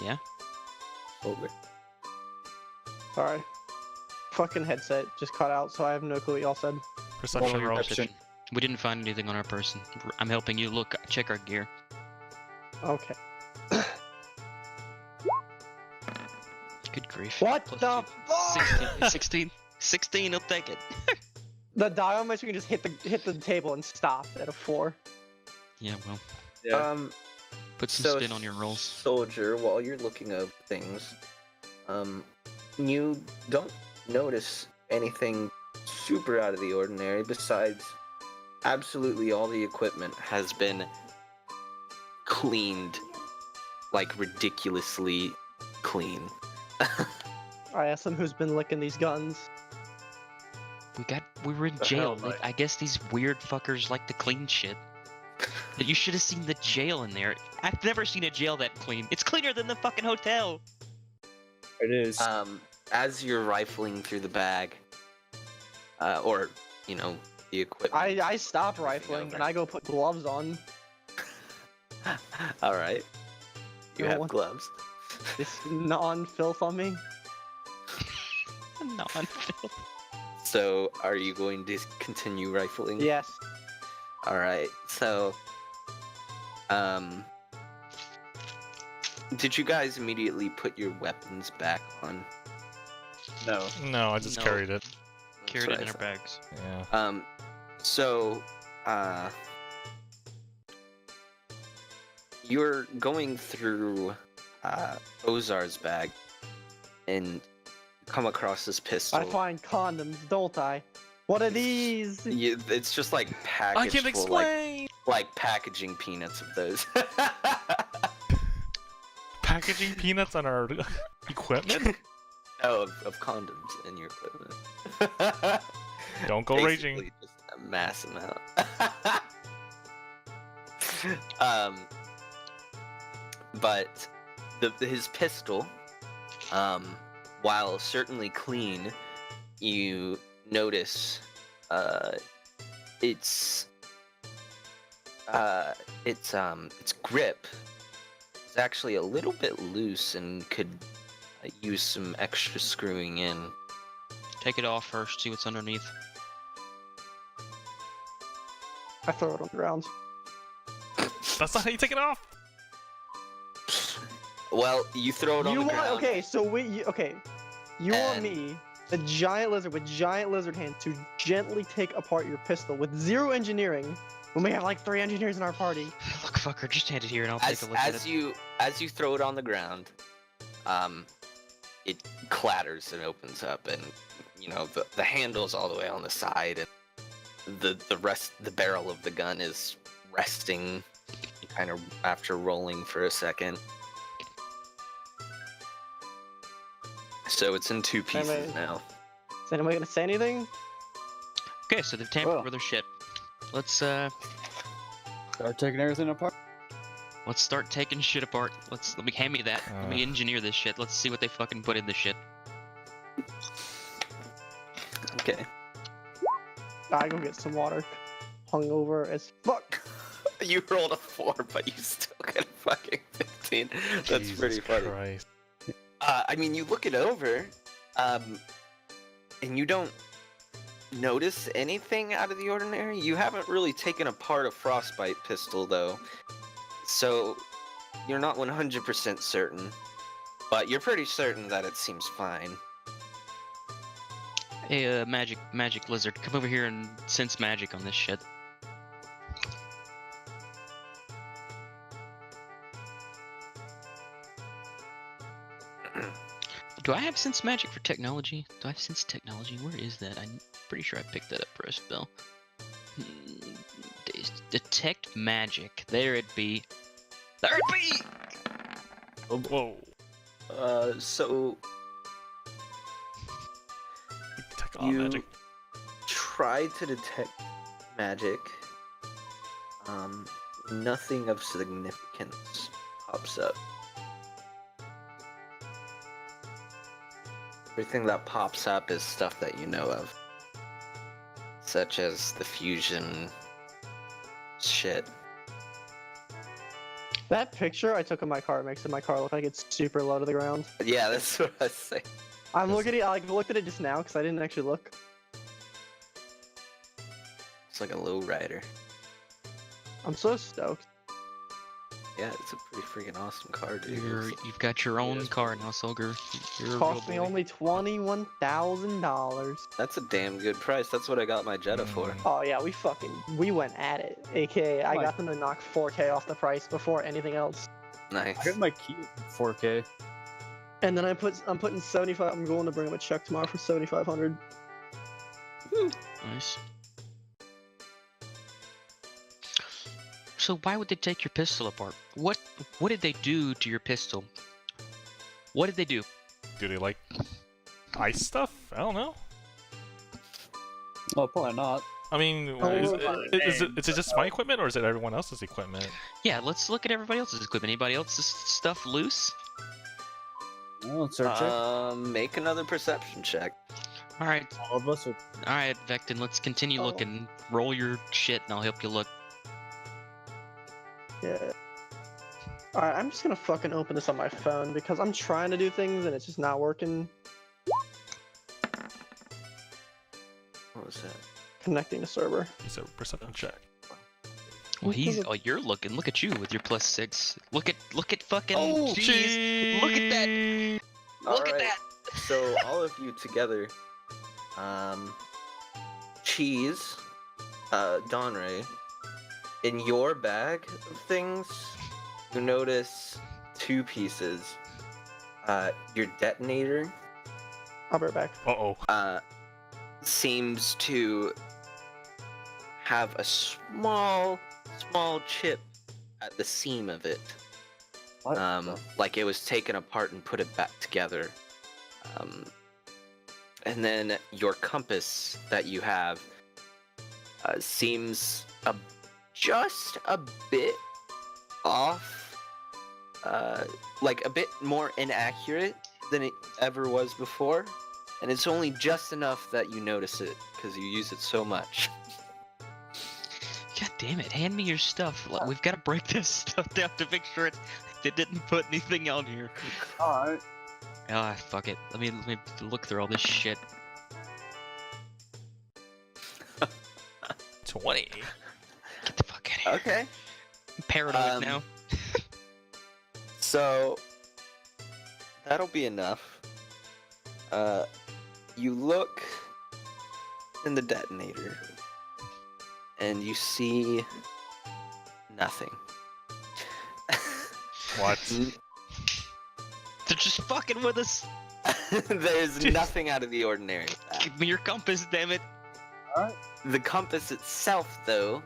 Yeah? Over. Sorry. Fucking headset just cut out, so I have no clue what y'all said. Perception Roll roll. Perception. We didn't find anything on our person. I'm helping you look, check our gear. Okay. Good grief. What Plus the two. fuck? 16. 16, I'll take it. The dial measure can just hit the table and stop at a 4. Yeah, well. Yeah. Put some So, spin on your rolls. Soldier, while you're looking up things, you don't notice anything super out of the ordinary besides absolutely all the equipment has been cleaned, like ridiculously clean. I asked them who's been licking these guns. We were in The jail. hell, Mike? I guess these weird fuckers like to clean shit. You should have seen the jail in there. I've never seen a jail that clean. It's cleaner than the fucking hotel. It is. As you're rifling through the bag, or the equipment. I stopped rifling over. and I go put gloves on. All right. You No have one- gloves. This non-filth on me. Non-filth. So, are you going to continue rifling? Yes. All right. So, did you guys immediately put your weapons back on? No. No, I just No. carried it. Carried That's it in what our I bags. Yeah. So, you're going through Ozar's bag and come across this pistol. I find condoms, don't I? What are these? It's just like packaged I can't full, explain. like packaging peanuts of those. Packaging peanuts on our equipment. Oh, of condoms in your equipment. Don't go raging. Basically just a mass amount. But his pistol, while certainly clean, you notice its grip is actually a little bit loose and could use some extra screwing in. Take it off first, see what's underneath. I throw it on the ground. That's not how you take it off. Well, you throw it on You the want ground. okay? So you want And- me, a giant lizard with giant lizard hands, to gently take apart your pistol with zero engineering when we have like 3 engineers in our party? Look, fucker, just hand it here and I'll As take a look at as it. you throw it on the ground, it clatters and opens up, and the handle's all the way on the side, and the barrel of the gun is resting, kind of after rolling for a second. So it's in 2 pieces Anyway. now. Is anyone gonna say anything? Okay, so they've tampered Well. with their shit. Let's Start taking everything apart. start taking shit apart. Let me hand me that. Let me engineer this shit. Let's see what they fucking put in this shit. Okay. I go get some water. Hungover as fuck. You rolled a 4, but you still got a fucking 15. That's Jesus pretty funny. Christ. I mean, you look it over, and you don't notice anything out of the ordinary. You haven't really taken apart a frostbite pistol, though, so you're not 100% certain, but you're pretty certain that it seems fine. Hey, magic lizard, come over here and sense magic on this shit. Do I have sense magic for technology? Do I have sense technology? Where is that? I'm pretty sure I picked that up for a spell. Detect magic. There it be. There it be! Oh, whoa. So Detect all you magic. try to detect magic. Nothing of significance pops up. Everything that pops up is stuff that you know of, such as the fusion shit. That picture I took of my car makes my car look like it's super low to the ground. Yeah, that's what I was saying. I'm looking at it. I looked at it just now because I didn't actually look. It's like a low rider. I'm so stoked. Yeah, it's a pretty freaking awesome car, dude. You've got your own is car now, Solger. You're a real Cost me boy. only $21,000. That's a damn good price. That's what I got my Jetta for. Oh yeah, we went at it. AKA, I My- got them to knock 4K off the price before anything else. Nice. I got my key 4K. And then I'm putting 75. I'm going to bring him a check tomorrow for 7,500. Nice. So why would they take your pistol apart? What did they do to your pistol? What did they do? Do they like ice stuff? I don't know. Well, probably not. I mean, Oh, is it just my equipment or is it everyone else's equipment? Yeah, let's look at everybody else's equipment. Anybody else's stuff loose? Well, let's search it. Make another perception check. All right, All of us are. all right, Vectin. Let's continue Oh. looking. Roll your shit, and I'll help you look. Yeah. Alright, I'm just gonna fucking open this on my phone because I'm trying to do things and it's just not working. What was that? Connecting to server. It's a perception check. Well, you're looking. Look at you with your +6. Look at fucking. Oh, jeez. Look at that. Look at Alright. that. So all of you together, Cheese, Donray, in your bag of things, you notice 2 pieces. Your detonator, I'll be right back. Uh-oh. seems to have a small chip at the seam of it. What? Like it was taken apart and put it back together. And then your compass that you have seems just a bit off, like a bit more inaccurate than it ever was before. And it's only just enough that you notice it because you use it so much. God damn it! Hand me your stuff. We've got to break this stuff down to make sure they didn't put anything on here. Alright. Ah, fuck it. Let me look through all this shit. 20. Get the fuck out of here. Okay. I'm paranoid Um, now. So that'll be enough. You look in the detonator and you see nothing. What? They're just fucking with us. There's Jeez. nothing out of the ordinary. Give me your compass, damn it. The compass itself, though,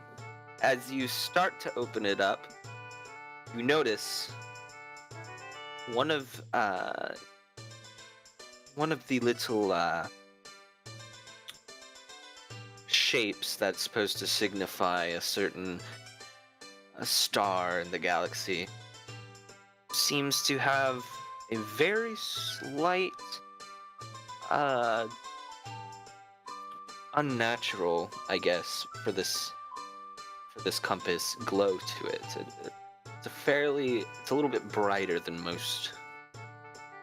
as you start to open it up, you notice one of the little shapes that's supposed to signify a certain star in the galaxy seems to have a very slight unnatural, I guess, for this compass glow to it. It's a little bit brighter than most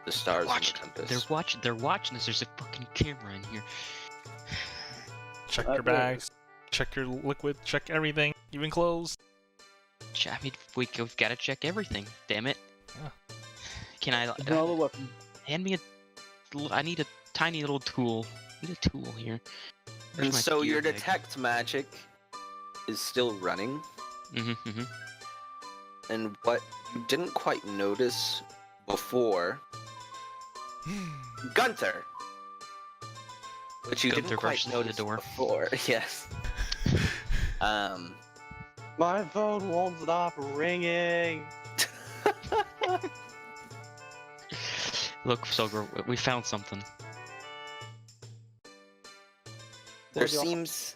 the stars in the compass. They're watching us. There's a fucking camera in here. Check your bags. Check your liquid. Check everything. Even clothes. I mean, we've got to check everything. Damn it. Yeah. Can I? Another weapon. Hand me I need a tiny little tool. I need a tool here. Where's And my so gear your bag? detect magic is still running, Mm-hmm. and what you didn't quite notice before, Gunther, which you Gunther didn't quite versus the notice door. before, yes. My phone won't stop ringing. Look, Solger, we found something. There What'd you- seems,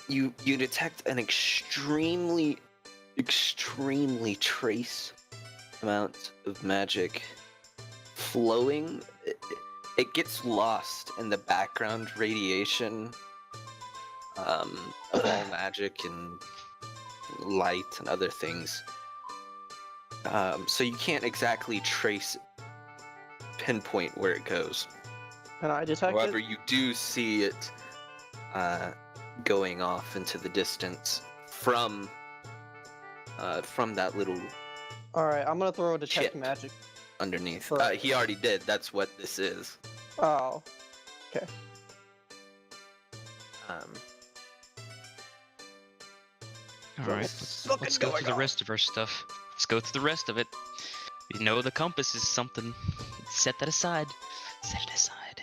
you detect an extremely trace amount of magic flowing. It gets lost in the background radiation of all magic and light and other things. So you can't exactly pinpoint where it goes. And I detect However, it. you do see it going off into the distance from from that little Alright, I'm gonna throw a detect Chip. magic. underneath. For- He already did. That's what this is. Oh. Um, All right, let's fucking go going through the on? rest of our stuff. Let's go through the rest of it. You know the compass is something. Set that aside. Set it aside.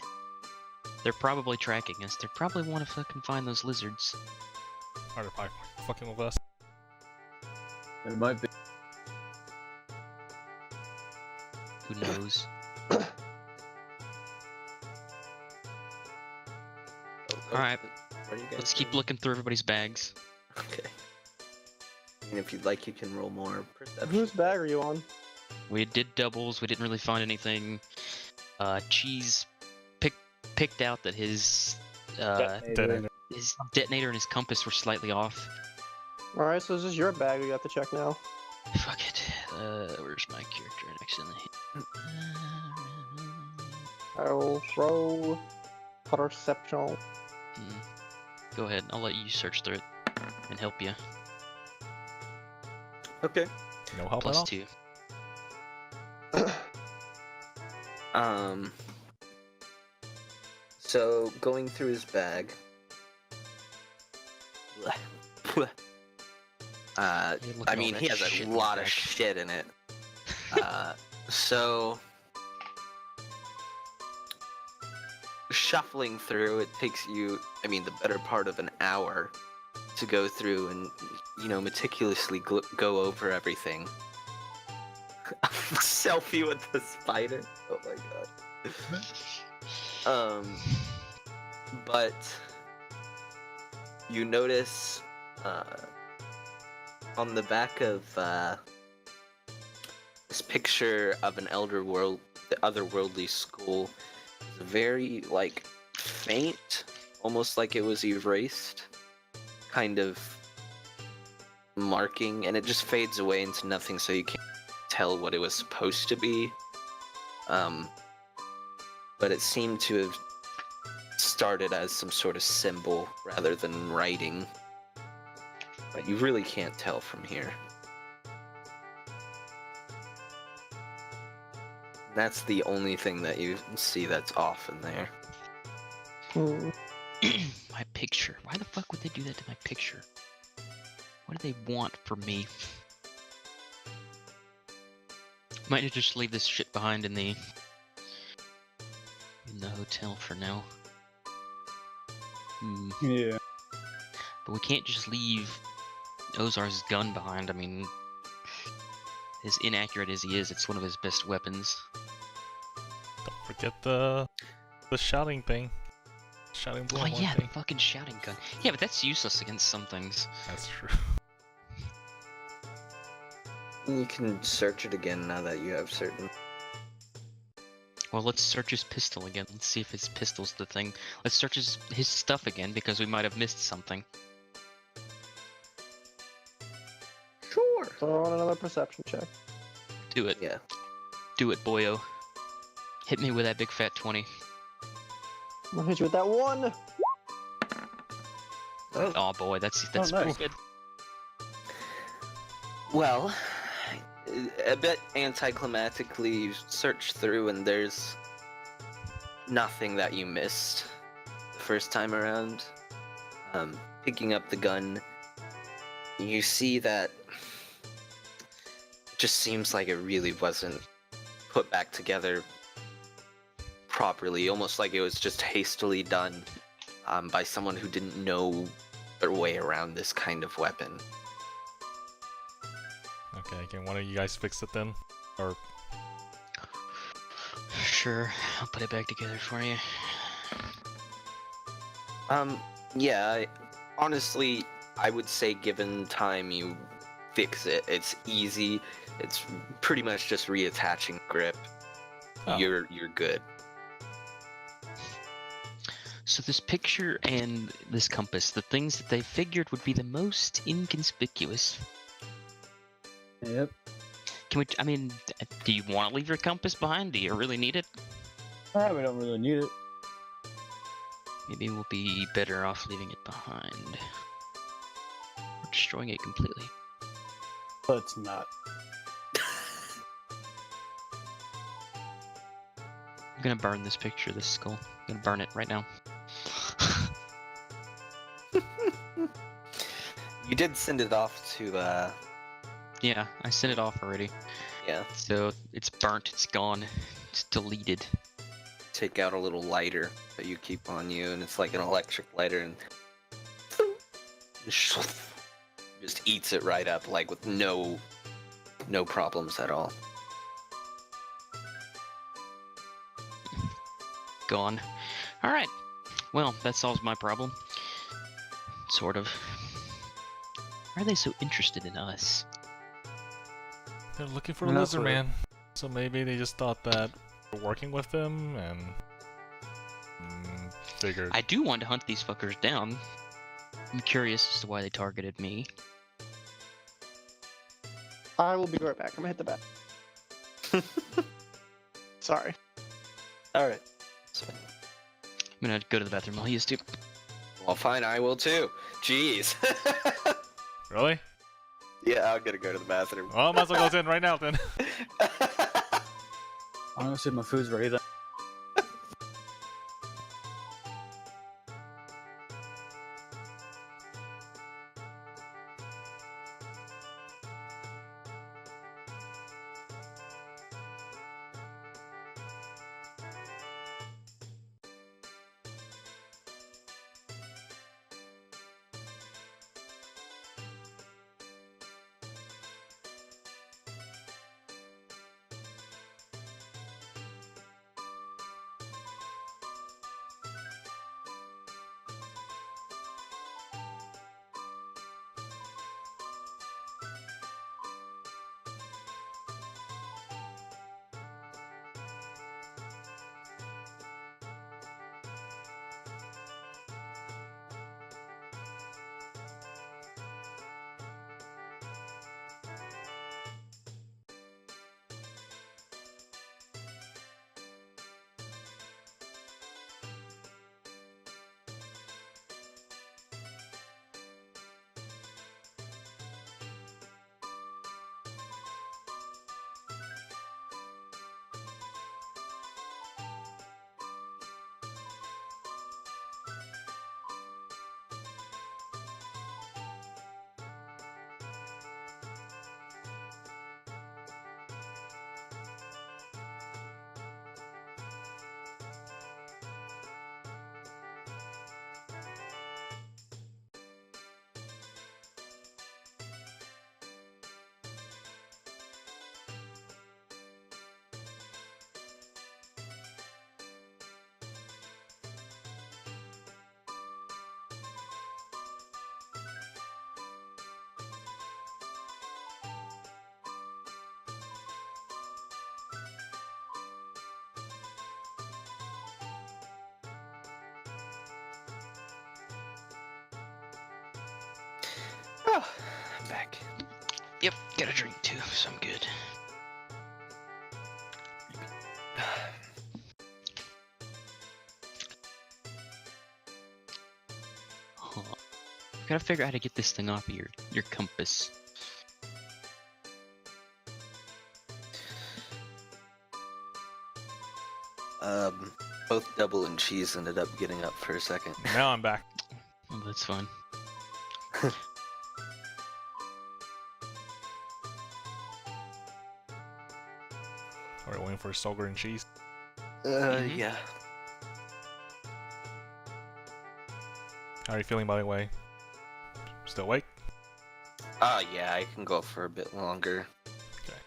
They're probably tracking us. They probably want to fucking find those lizards. Or they're probably fucking with us. It might be. Who knows? Alright, where are you guys Let's keep going? looking through everybody's bags. Okay. And if you'd like, you can roll more perception. Whose bag are you on? We did doubles. We didn't really find anything. Cheese picked out that his Detonator. detonator and his compass were slightly off. Alright, so this is your bag we got to check now. Fuck it. Where's my character accidentally? I will throw perception. Go ahead. I'll let you search through it and help you. Okay. No help at all. +2. So going through his bag. You're looking I at all mean, that he has shit a in your lot of bag. shit in it. So shuffling through, it takes you, I mean, the better part of an hour to go through and, you know, meticulously go over everything. Selfie with the spider. Oh my god. But you notice on the back of this picture of an the otherworldly school is very like faint, almost like it was erased, kind of marking, and it just fades away into nothing, so you can't tell what it was supposed to be. But it seemed to have started as some sort of symbol rather than writing. But you really can't tell from here. That's the only thing that you see that's off in there. My picture. Why the fuck would they do that to my picture? What do they want from me? Might just leave this shit behind in the hotel for now. Yeah. But we can't just leave Ozar's gun behind. I mean, as inaccurate as he is, it's one of his best weapons. Don't forget the shouting thing. Shouting Oh blowhorn yeah, the thing. fucking shouting gun. Yeah, but that's useless against some things. That's true. You can search it again now that you have certain. Well, let's search his pistol again. Let's see if his pistol's the thing. Let's search his stuff again, because we might have missed something. Sure. Throw on another perception check. Do it. Yeah. Do it, boyo. Hit me with that big fat 20. I'm gonna hit you with that one. Oh boy, that's nice. pretty good. Well, a bit anticlimactically, you search through and there's nothing that you missed the first time around. Picking up the gun, you see that it just seems like it really wasn't put back together properly, almost like it was just hastily done by someone who didn't know their way around this kind of weapon. Okay, can one of you guys fix it then? Or Sure, I'll put it back together for you. Yeah, honestly, I would say given time, you fix it. It's easy. It's pretty much just reattaching grip. Oh. You're good. So this picture and this compass, the things that they figured would be the most inconspicuous. Yep. Can we? I mean, do you want to leave your compass behind? Do you really need it? We don't really need it. Maybe we'll be better off leaving it behind. Or destroying it completely. But it's not. I'm gonna burn this picture of this skull. I'm gonna burn it right now. You did send it off to, Yeah, I sent it off already. yeah, So it's burnt, it's gone, it's deleted. take out a little lighter that you keep on you, and it's like an electric lighter, and just eats it right up, like with no problems at all. Gone. Alright. Well, that solves my problem. Sort of. Why are they so interested in us? They're looking for a Not lizard for- man. So maybe they just thought that we're working with them and figured. I do want to hunt these fuckers down. I'm curious as to why they targeted me. I will be right back. I'm gonna hit the back. Sorry. Alright. So, I'm gonna go to the bathroom. I'll use too. well, fine, I will too. Jeez. Really? Yeah, I'm gonna go to the bathroom. Well, might as well go in right now then. I'm gonna see if my food's ready then. Oh, I'm back. Yep, got a drink too, so I'm good. Huh. Gotta figure out how to get this thing off of your compass. Both Double and Cheese ended up getting up for a second. Now I'm back. Oh, that's fine. Are we waiting for Solger and cheese? Mhm. Yeah. How are you feeling, by the way? Still awake? Yeah, I can go for a bit longer. Okay.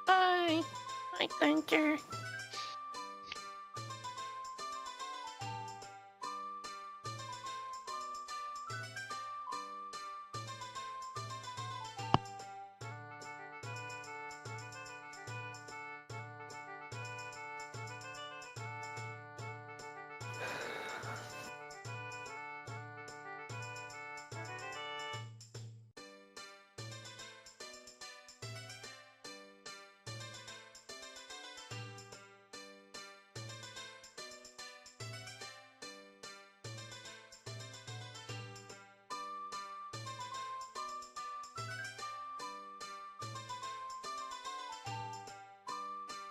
Hi. Hi, Gunter.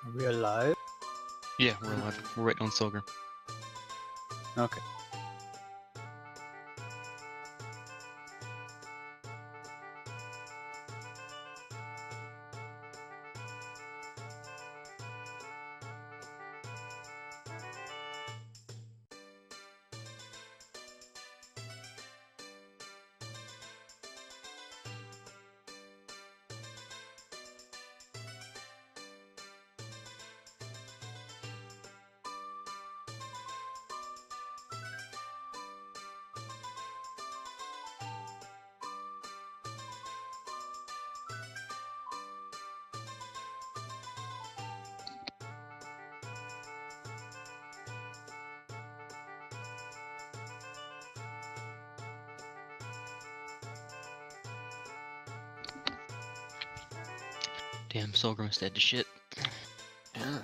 Are we alive? Yeah, we're alive. We're waiting on Solger. Okay. Damn, Solger must have had to shit. Yeah.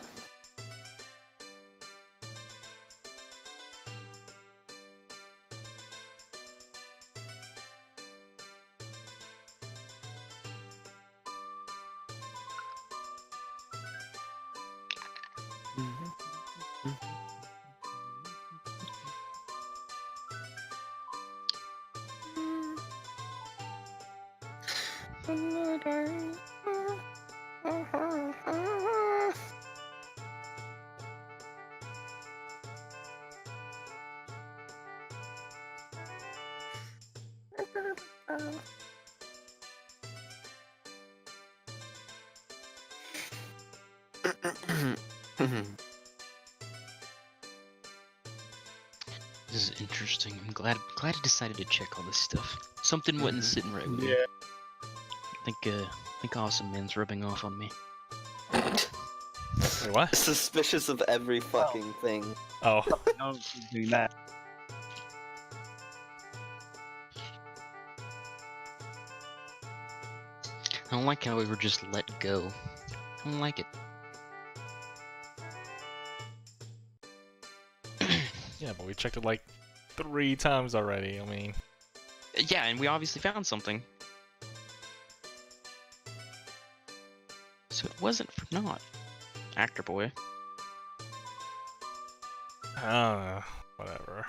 This is interesting. I'm glad I decided to check all this stuff. Something wasn't sitting right with me. Yeah. I think Awesome Man's rubbing off on me. Wait, what? Suspicious of every fucking thing. Oh, No, doing that. I don't like how we were just let go. I don't like it. yeah, but we checked it like 3 times already. I mean, Yeah, and we obviously found something. So it wasn't for naught. Actor boy. whatever.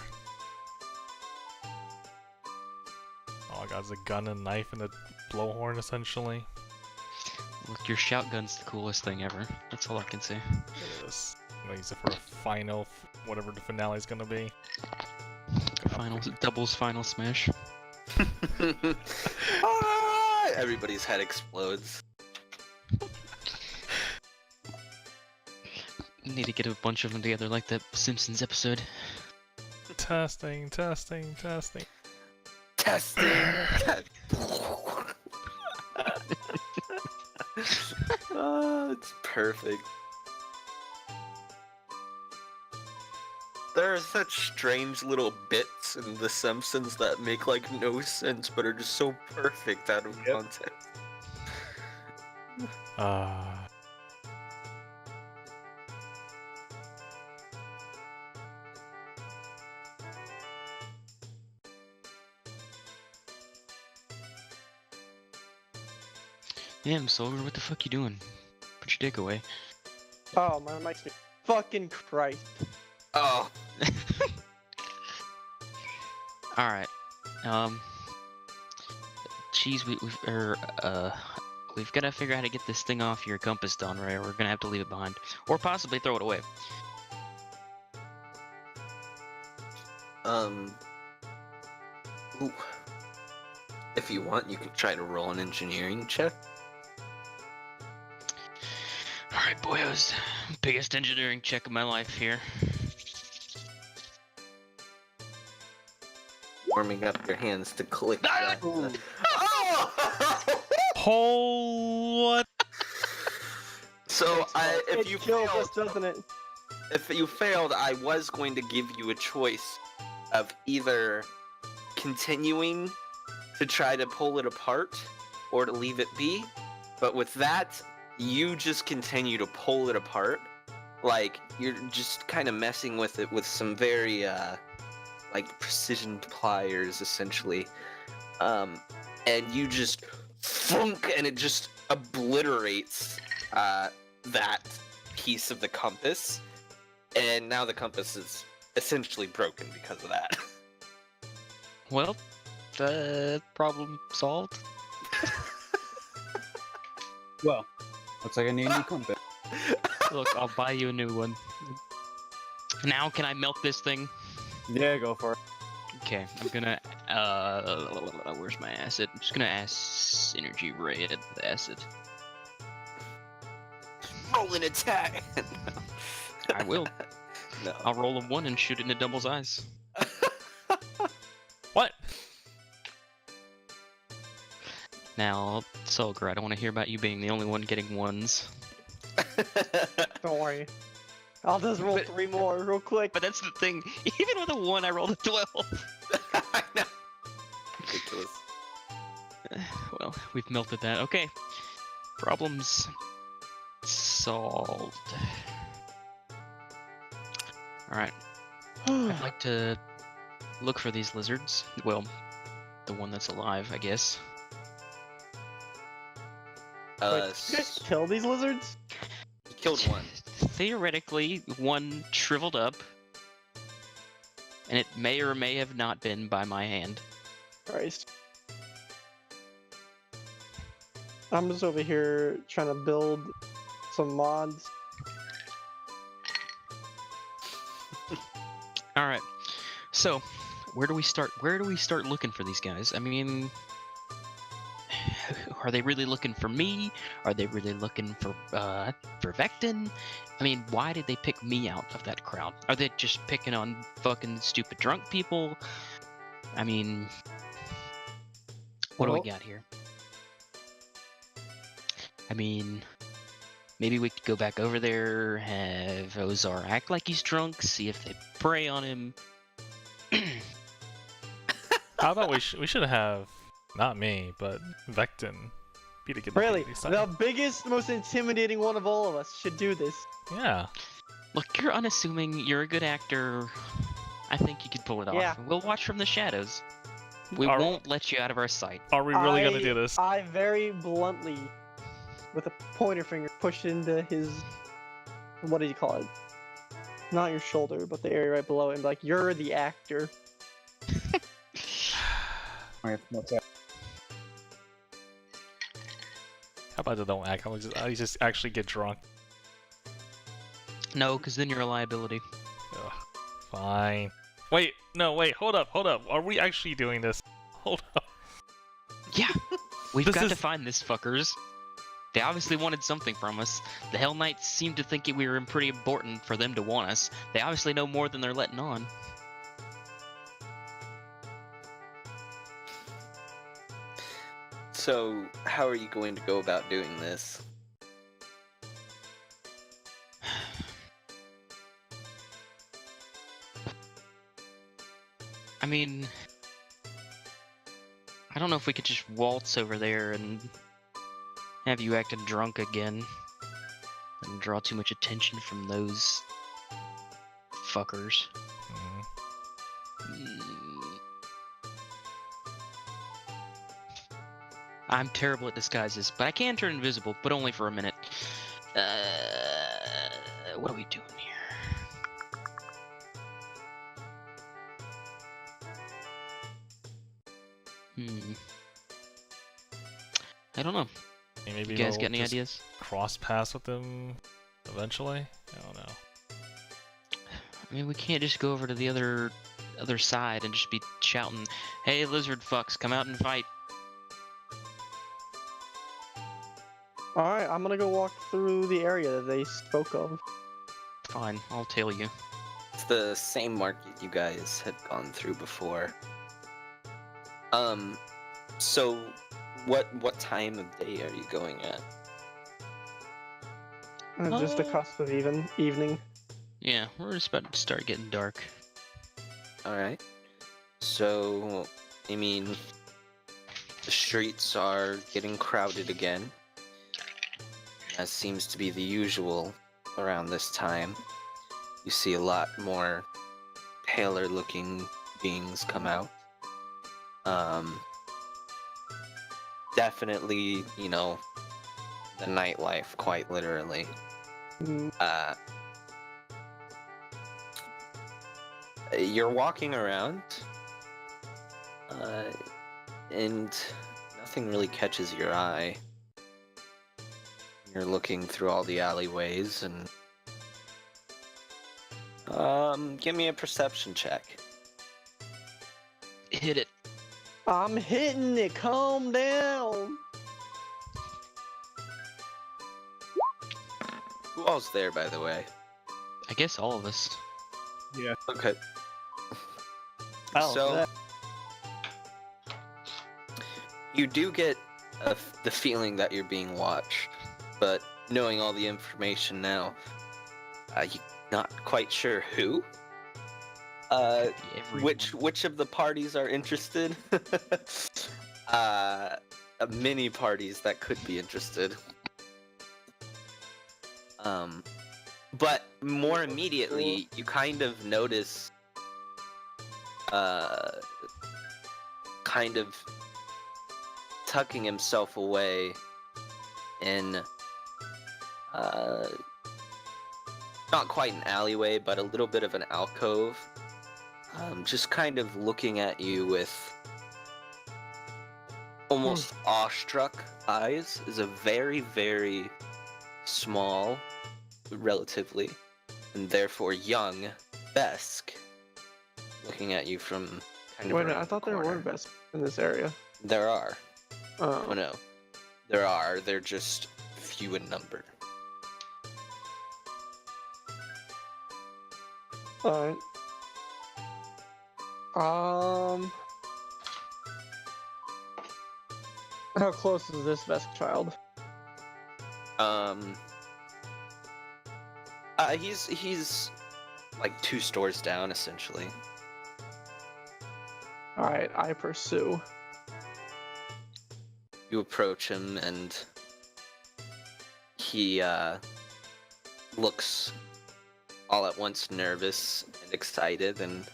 All I got is a gun, a knife, and a blowhorn, essentially. Look, your shotgun's the coolest thing ever. That's all I can say. It is. I'm gonna use it for a final, whatever the finale's gonna be. Doubles final smash. Ah, everybody's head explodes. Need to get a bunch of them together like that Simpsons episode. Testing, testing, testing. Testing. It's perfect. There are such strange little bits in The Simpsons that make like no sense but are just so perfect out of context. Damn, Solver, what the fuck you doing? Put your dick away. Oh, my mic's fucking Christ. Oh. Alright. Geez, we've got to figure out how to get this thing off your compass, Don Ray, or we're gonna have to leave it behind. Or possibly throw it away. Ooh. If you want, you can try to roll an engineering check. Alright, boyos. Biggest engineering check of my life here. Warming up your hands to click that. Oh! What? So, if you kills failed, us, doesn't it? if you failed, I was going to give you a choice of either continuing to try to pull it apart or to leave it be. But with that, you just continue to pull it apart. Like, you're just kind of messing with it with some very, like, precision pliers, essentially. And you just thunk, and it just obliterates, that piece of the compass, and now the compass is essentially broken because of that. Well, problem solved. Well, looks like I need a new compass. Look, I'll buy you a new one. Now, can I melt this thing? Yeah, go for it. Okay, I'm gonna, where's my acid? I'm just gonna energy ray at the acid. Roll an attack! I will. No. I'll roll a 1 and shoot it into Dumble's eyes. What? Now, Solger, I don't want to hear about you being the only one getting 1s. Don't worry. I'll just roll 3 more real quick. But that's the thing, even with a 1, I rolled a 12. I know. Ridiculous. Well, we've melted that. Okay. Problems solved. Alright. I'd like to look for these lizards. Well, the one that's alive, I guess. Wait, did you guys kill these lizards? You killed one. Theoretically, one shriveled up. And it may or may have not been by my hand. Christ. I'm just over here trying to build some mods. Alright. So, where do we start? Where do we start looking for these guys? I mean, are they really looking for me? Are they really looking for Vectin? I mean, why did they pick me out of that crowd? Are they just picking on fucking stupid drunk people? I mean, what do we got here? I mean, maybe we could go back over there, have Ozar act like he's drunk, see if they prey on him. How about we should have, not me, but Vectin be to get Really, the the biggest, most intimidating one of all of us should do this. Yeah. Look, you're unassuming, you're a good actor. I think you could pull it off. Yeah. We'll watch from the shadows. We won't let you out of our sight. Are we really gonna do this? I very bluntly, with a pointer finger, pushed into his, what do you call it? Not your shoulder, but the area right below it, and like, you're the actor. Alright, what's that? How about I don't act? I just actually get drunk. No, because then you're a liability. Ugh, fine. Wait, no, wait, hold up. Are we actually doing this? Hold up. Yeah, we've This got is- to find this fuckers. They obviously wanted something from us. The Hell Knights seem to think we were pretty important for them to want us. They obviously know more than they're letting on. So, how are you going to go about doing this? I mean, I don't know if we could just waltz over there and have you acting drunk again and draw too much attention from those fuckers. Mhm. I'm terrible at disguises, but I can turn invisible, but only for a minute. What are we doing here? I don't know. Maybe You guys we'll got any just ideas? cross paths with them eventually? I don't know. I mean, we can't just go over to the other side and just be shouting, "Hey, lizard fucks, come out and fight!" Alright, I'm gonna go walk through the area that they spoke of. Fine, I'll tail you. It's the same market you guys had gone through before. So what time of day are you going at? Just the cusp of evening. Yeah, we're just about to start getting dark. Alright. So, I mean, the streets are getting crowded again. As seems to be the usual around this time. You see a lot more paler looking beings come out. Definitely, you know, the nightlife, quite literally. Mm, You're walking around, and nothing really catches your eye. You're looking through all the alleyways, and give me a perception check. Hit it. I'm hitting it. Calm down. Who all's there, by the way? I guess all of us. Okay. Oh, So that- you do get the feeling that you're being watched, but knowing all the information now, you're not quite sure who. Everyone. Which of the parties are interested? Many parties that could be interested. But more immediately, you kind of notice, kind of tucking himself away in, not quite an alleyway, but a little bit of an alcove. Just kind of looking at you with almost awestruck eyes is a very, very small, relatively, and therefore young Vesk, looking at you from kind of Wait, around I thought the there corner. were best in this area. There are. Oh Oh, no. There are. They're just few in number. alright. How close is this Vesk child? He's like 2 stores down, essentially. Alright, I pursue. You approach him, and he looks all at once nervous and excited, and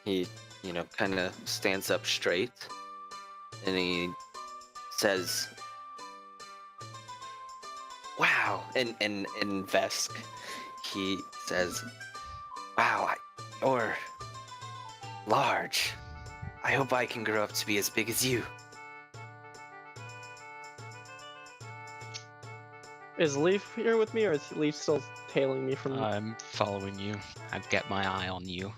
he, kind of stands up straight, and he says, "Wow!" In Vesk, he says, "Wow, you're large. I hope I can grow up to be as big as you." Is Leaf here with me, or is Leaf still tailing me from? I'm following you. I've got my eye on you.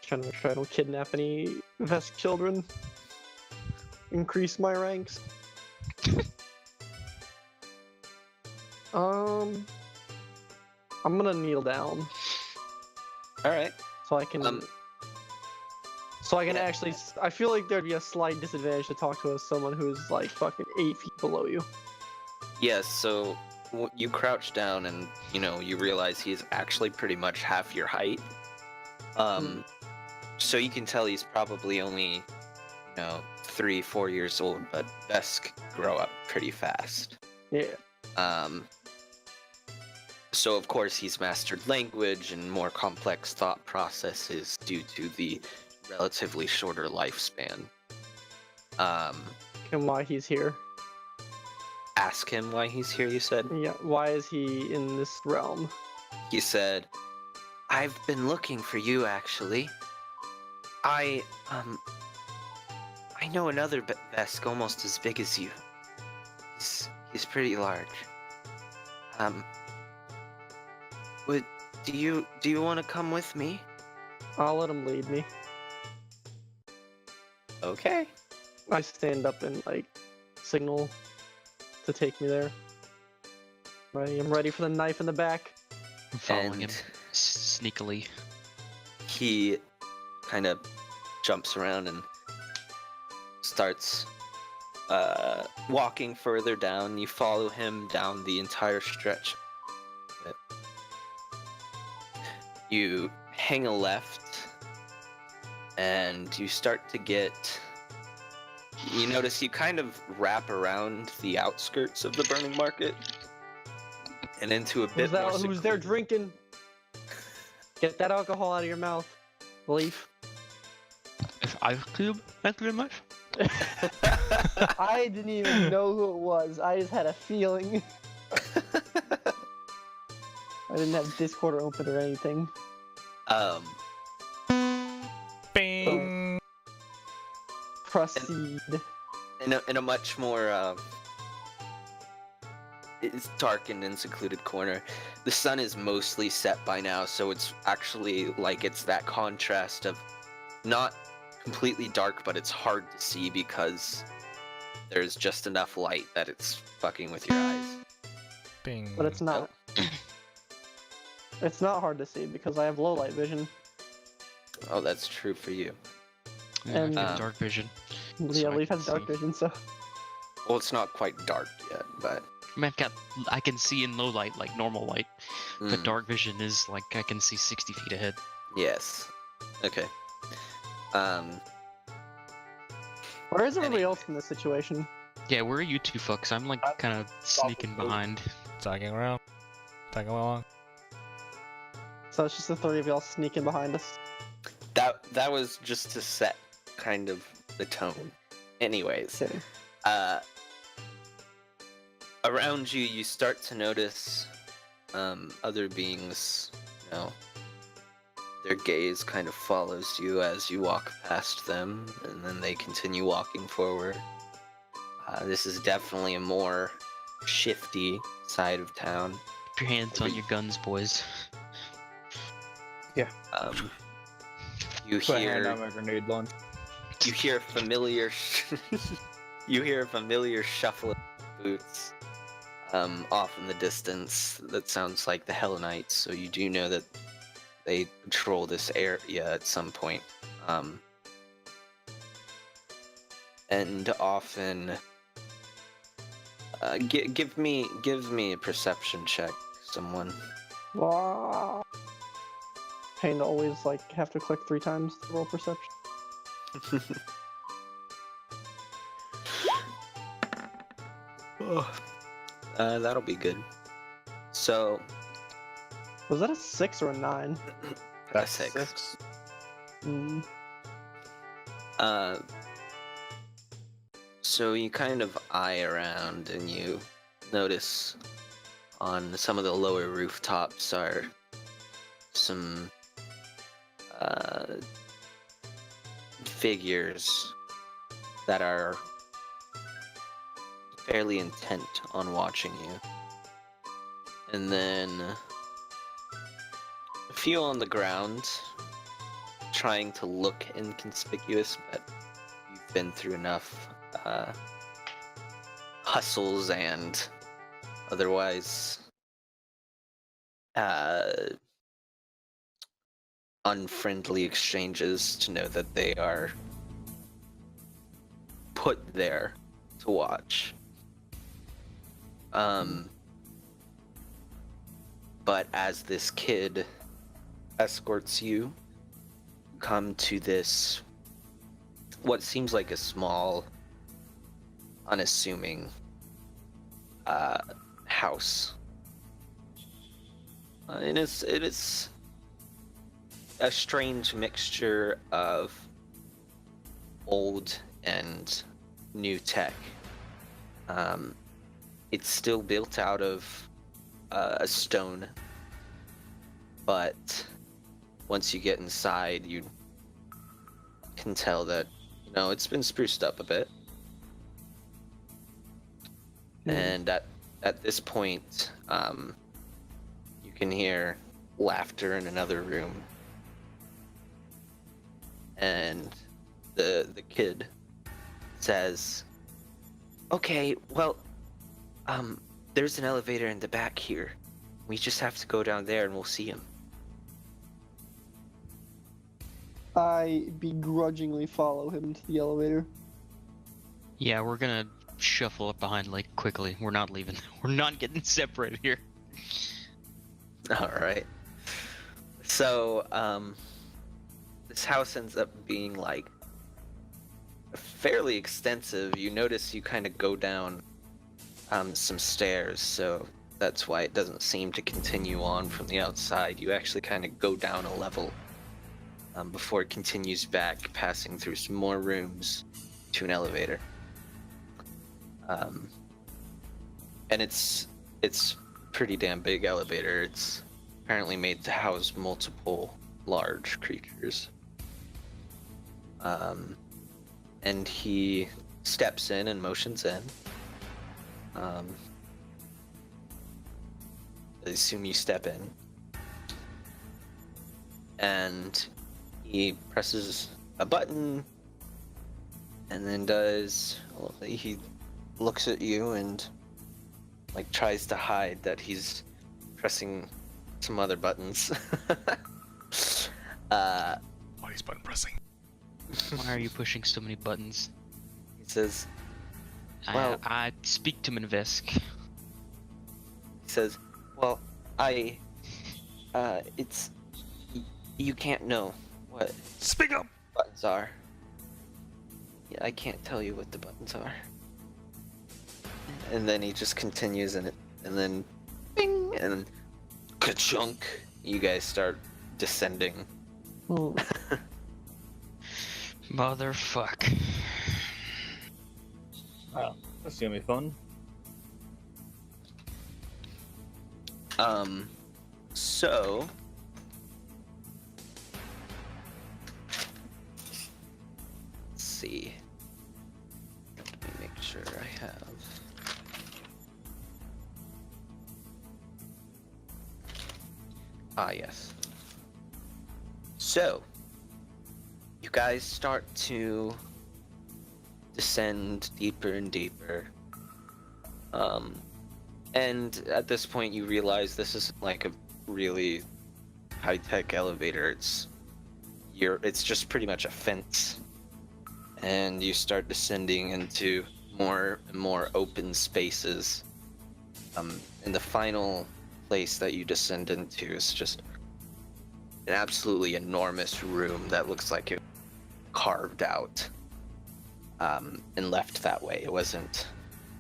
Trying to make sure I don't kidnap any Vesk children. Increase my ranks. I'm gonna kneel down All right. so I can. Yeah. Actually. I feel like there'd be a slight disadvantage to talk to someone who's like fucking 8 feet below you. Yes, so you crouch down and, you realize he's actually pretty much half your height. So you can tell he's probably only, 3-4 years old, but Vesk grow up pretty fast. Yeah. So of course he's mastered language and more complex thought processes due to the relatively shorter lifespan. And why he's here? Ask him why he's here, you said? Yeah. Why is he in this realm? He said, "I've been looking for you, actually. I know another Vesk almost as big as you. He's pretty large. Do you want to come with me?" I'll let him lead me. Okay. I stand up and like signal to take me there. I'm ready for the knife in the back. I'm following him And sneakily. he kind of jumps around and starts walking further down. You follow him down the entire stretch. You hang a left, and you start to get. You notice you kind of wrap around the outskirts of the Burning Market and into a bit more. Who's there drinking? Get that alcohol out of your mouth, Leaf. Ice cube? Thank you very much. I didn't even know who it was. I just had a feeling. I didn't have Discord open or anything. Bing. Proceed. In a much more it's darkened and secluded corner, the sun is mostly set by now, so it's actually like it's that contrast of not completely dark, but it's hard to see because there's just enough light that it's fucking with your eyes. Bing. But it's not. It's not hard to see because I have low light vision. Oh, that's true for you. Yeah, And- I have dark vision. Yeah, So I Leaf can has dark see. vision, so. Well, it's not quite dark yet, but I mean, I can see in low light like normal light, but mm, dark vision is like I can see 60 feet ahead. yes. Okay. Where is everybody else in this situation? Yeah, where are you two fucks? I'm like kind of sneaking behind. Tagging around. Tagging along. So it's just the three of y'all sneaking behind us. That was just to set kind of the tone. Anyways, Okay. around you, you start to notice other beings. You know, their gaze kind of follows you as you walk past them, and then they continue walking forward. This is definitely a more shifty side of town. Keep your hands on your guns, boys. You So I hand hear out my grenade launch. you hear familiar you hear a familiar shuffling boots off in the distance. That sounds like the Hell Knights, so you do know that they patrol this area at some point. And often give me a perception check, someone. Wow. Pain to always like have to click 3 times to roll perception. That'll be good. So, Was that a 6 or a 9? a 6. Mm. So you kind of eye around and you notice on some of the lower rooftops are some figures that are fairly intent on watching you. And then a few on the ground trying to look inconspicuous, but you've been through enough hustles and otherwise unfriendly exchanges to know that they are put there to watch. But as this kid escorts you, come to this, what seems like a small, unassuming house. It is a strange mixture of old and new tech. It's still built out of a stone, but once you get inside, you can tell that, you know, it's been spruced up a bit. And at this point, you can hear laughter in another room, and the kid says, "Okay, well, there's an elevator in the back here. We just have to go down there and we'll see him." I begrudgingly follow him to the elevator. Yeah, we're gonna shuffle up behind like quickly. We're not leaving. We're not getting separated here. All right. So, this house ends up being like fairly extensive. You notice you kind of go down some stairs, so that's why it doesn't seem to continue on from the outside. You actually kind of go down a level before it continues back, passing through some more rooms to an elevator. And it's pretty damn big elevator. It's apparently made to house multiple large creatures. And he steps in and motions in. I assume you step in. And he presses a button and then he looks at you and like tries to hide that he's pressing some other buttons. What is button pressing? Why are you pushing so many buttons? He says, Well- I speak to Minvesk. he says, well, you can't know what Speak up! buttons are. Yeah, I can't tell you what the buttons are. And then he just continues and then bing, and ka-chunk, you guys start descending. Hmm. Motherfuck. Wow, that's gonna be fun. So let's see. Let me make sure I have. Yes. So you guys start to descend deeper and deeper. And at this point you realize this is like a really high-tech elevator. It's just pretty much a fence. And you start descending into more and more open spaces. And the final place that you descend into is just an absolutely enormous room that looks like it carved out and left that way. It wasn't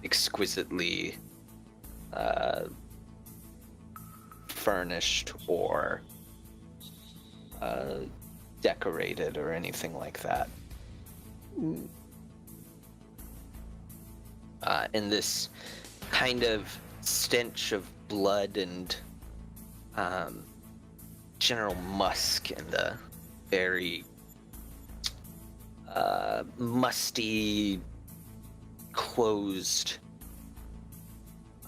exquisitely furnished or decorated or anything like that. In this kind of stench of blood and general musk and a very musty, closed.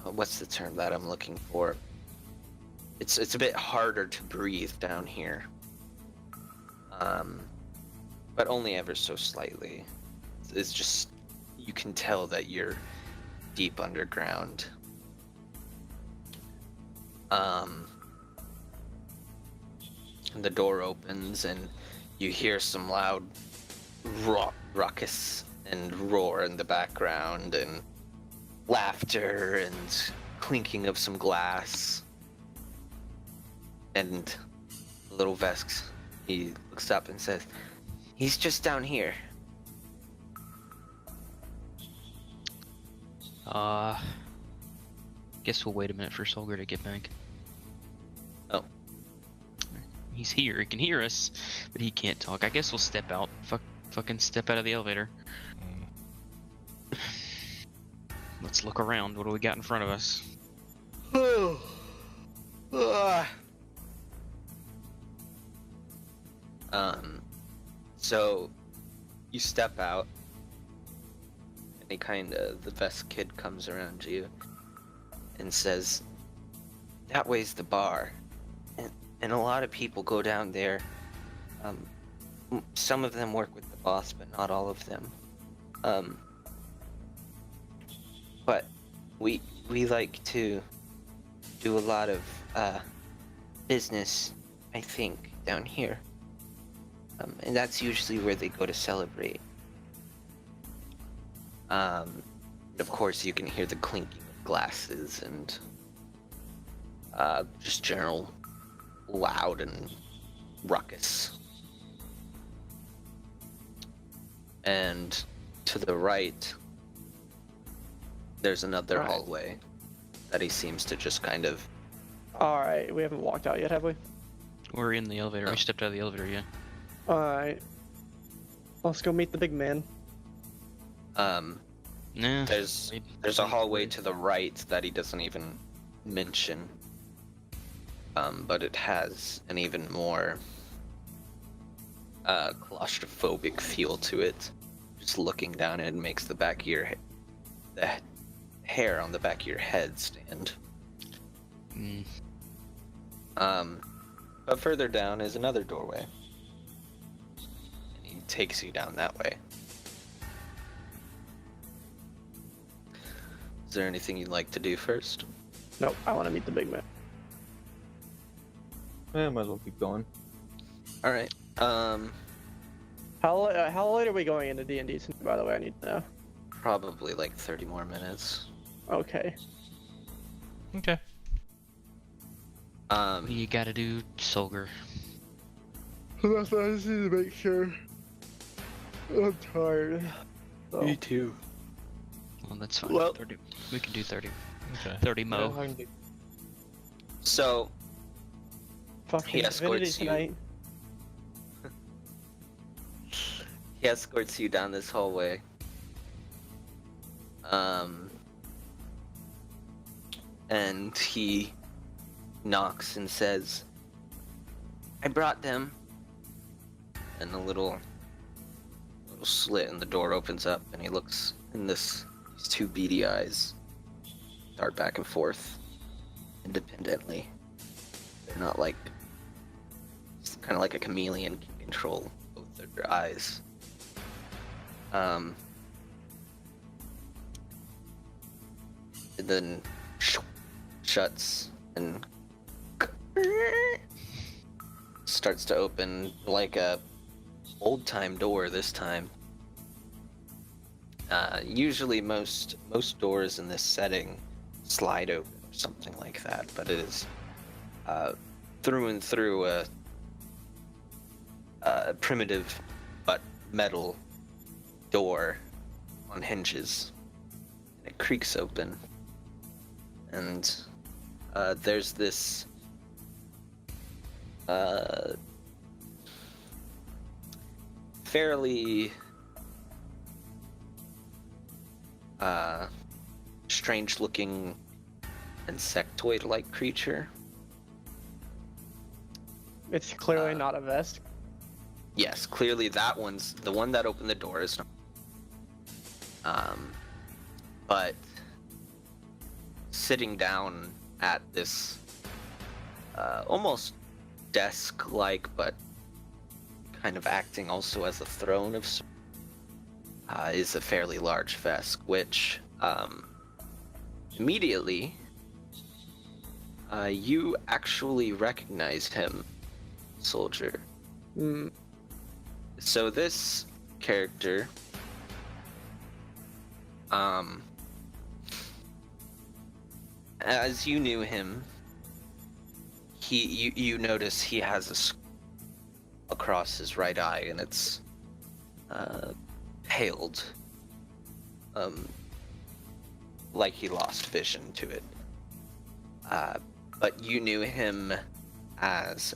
What's the term that I'm looking for? It's a bit harder to breathe down here, but only ever so slightly. It's just, you can tell that you're deep underground. And the door opens and you hear some loud ruckus and roar in the background, and laughter and clinking of some glass. And little Vesk, he looks up and says, "He's just down here." Guess we'll wait a minute for Solger to get back. Oh. He's here, he can hear us, but he can't talk. I guess we'll step out. Fucking step out of the elevator. Let's look around. What do we got in front of us? So you step out, and the Vesk kid comes around you and says, "That way's the bar, and a lot of people go down there. Some of them work with the boss, but not all of them. But we like to do a lot of business, I think, down here. And that's usually where they go to celebrate. Of course, you can hear the clinking of glasses and just general loud and ruckus. And to the right, there's another Right. hallway that he seems to just kind of... Alright, we haven't walked out yet, have we? We're in the elevator. Oh. We stepped out of the elevator, yeah. Alright. Let's go meet the big man. Nah. There's a hallway to the right that he doesn't even mention. but it has an even more claustrophobic feel to it. Just looking down it makes the back of your the hair on the back of your head stand. Mm. But further down is another doorway. And he takes you down that way. Is there anything you'd like to do first? Nope, I want to meet the big man. Yeah, might as well keep going. All right. How late are we going into D&D tonight, by the way? I need to know. Probably like 30 more minutes. Okay. Okay. What do you gotta do, Solger? That's what I just need to make sure. I'm tired. So. too. Well, that's fine. Well- 30. We can do 30. Okay. 30 mo. Yeah, I can do- So Fucking He Divinity escorts you. tonight. he escorts you down this hallway. And he knocks and says, "I brought them." And a little slit in the door opens up, and he looks in these two beady eyes dart back and forth independently. They're not like, it's kind of like a chameleon can control both of their eyes. And then shuts and starts to open like a old-time door this time. Usually most doors in this setting slide open or something like that, but it is through and through a primitive but metal door on hinges. And it creaks open, and there's this fairly strange-looking insectoid-like creature. It's clearly not a vest. Yes, clearly that one's the one that opened the door is not. But sitting down at this almost desk-like, but kind of acting also as a throne of is a fairly large Vesk, which immediately you actually recognized him, Solger. Mm. So this character, as you knew him, you notice he has a scar across his right eye, and it's paled, like he lost vision to it. But you knew him as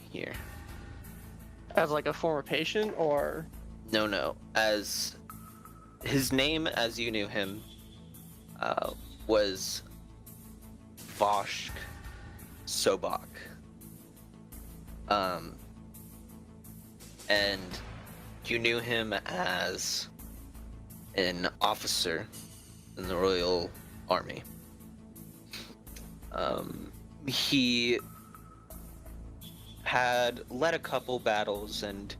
here. As like a former patient, or No, as his name, as you knew him, was Voshk Sobak. And you knew him as an officer in the Royal Army. He had led a couple battles, and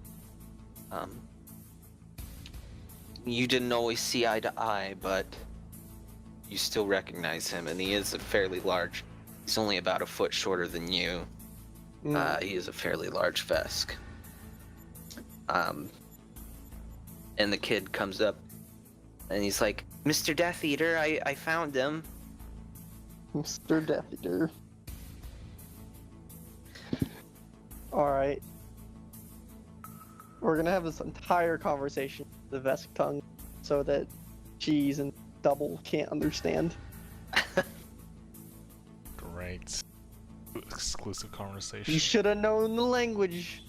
you didn't always see eye to eye, but you still recognize him, and he is a fairly large. He's only about a foot shorter than you. He is a fairly large Vesk. And the kid comes up, and he's like, "Mr. Death Eater, I found him." Mr. Death Eater. Alright. We're gonna have this entire conversation with the Vesk tongue so that Cheese and Double can't understand. Great. Exclusive conversation. You should have known the language.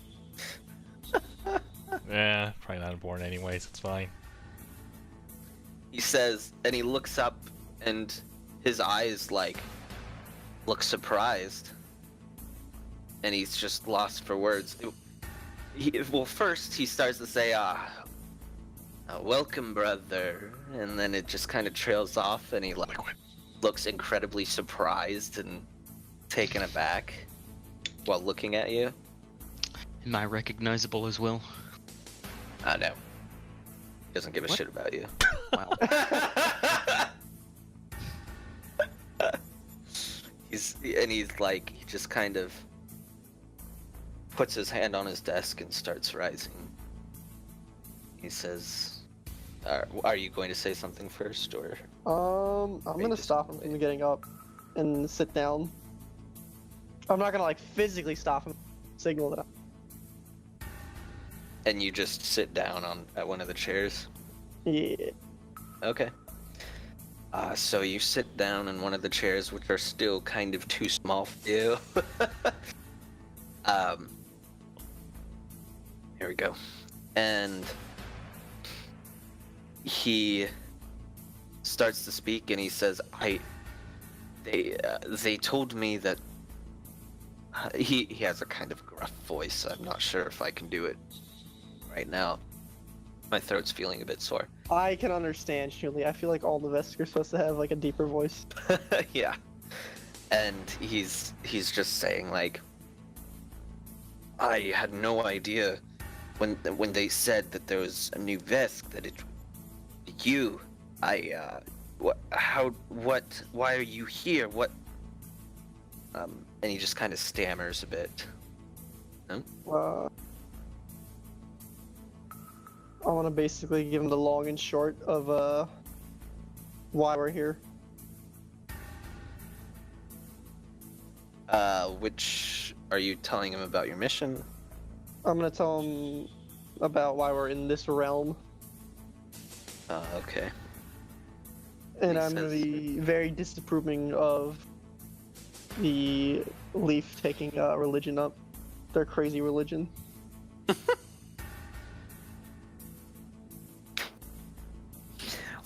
Yeah, probably not born anyways, it's fine. He says, and he looks up, and his eyes like look surprised, and he's just lost for words. Well, first he starts to say, welcome, brother," and then it just kind of trails off, and he like looks incredibly surprised and taken aback while looking at you. Am I recognizable as well? No. He doesn't give a shit about you. Wow. He's like, he just kind of puts his hand on his desk and starts rising. He says, are you going to say something first, or? I'm gonna stop him from getting up and sit down. I'm not gonna like physically stop him, signal that. And you just sit down at one of the chairs? Yeah. Okay. So you sit down in one of the chairs, which are still kind of too small for you. Here we go. And he starts to speak, and he says, they told me that he has a kind of gruff voice. I'm not sure if I can do it right now. My throat's feeling a bit sore. I can understand, Schnoodly. I feel like all the Vesk are supposed to have like a deeper voice. Yeah. And he's just saying like, I had no idea when they said that there was a new Vesk that it you. Why are you here? What? And he just kind of stammers a bit. I want to basically give him the long and short of why we're here. Which are you telling him about your mission? I'm gonna tell him about why we're in this realm, Okay. and He I'm gonna says- be very disapproving of the Leaf taking religion up, their crazy religion.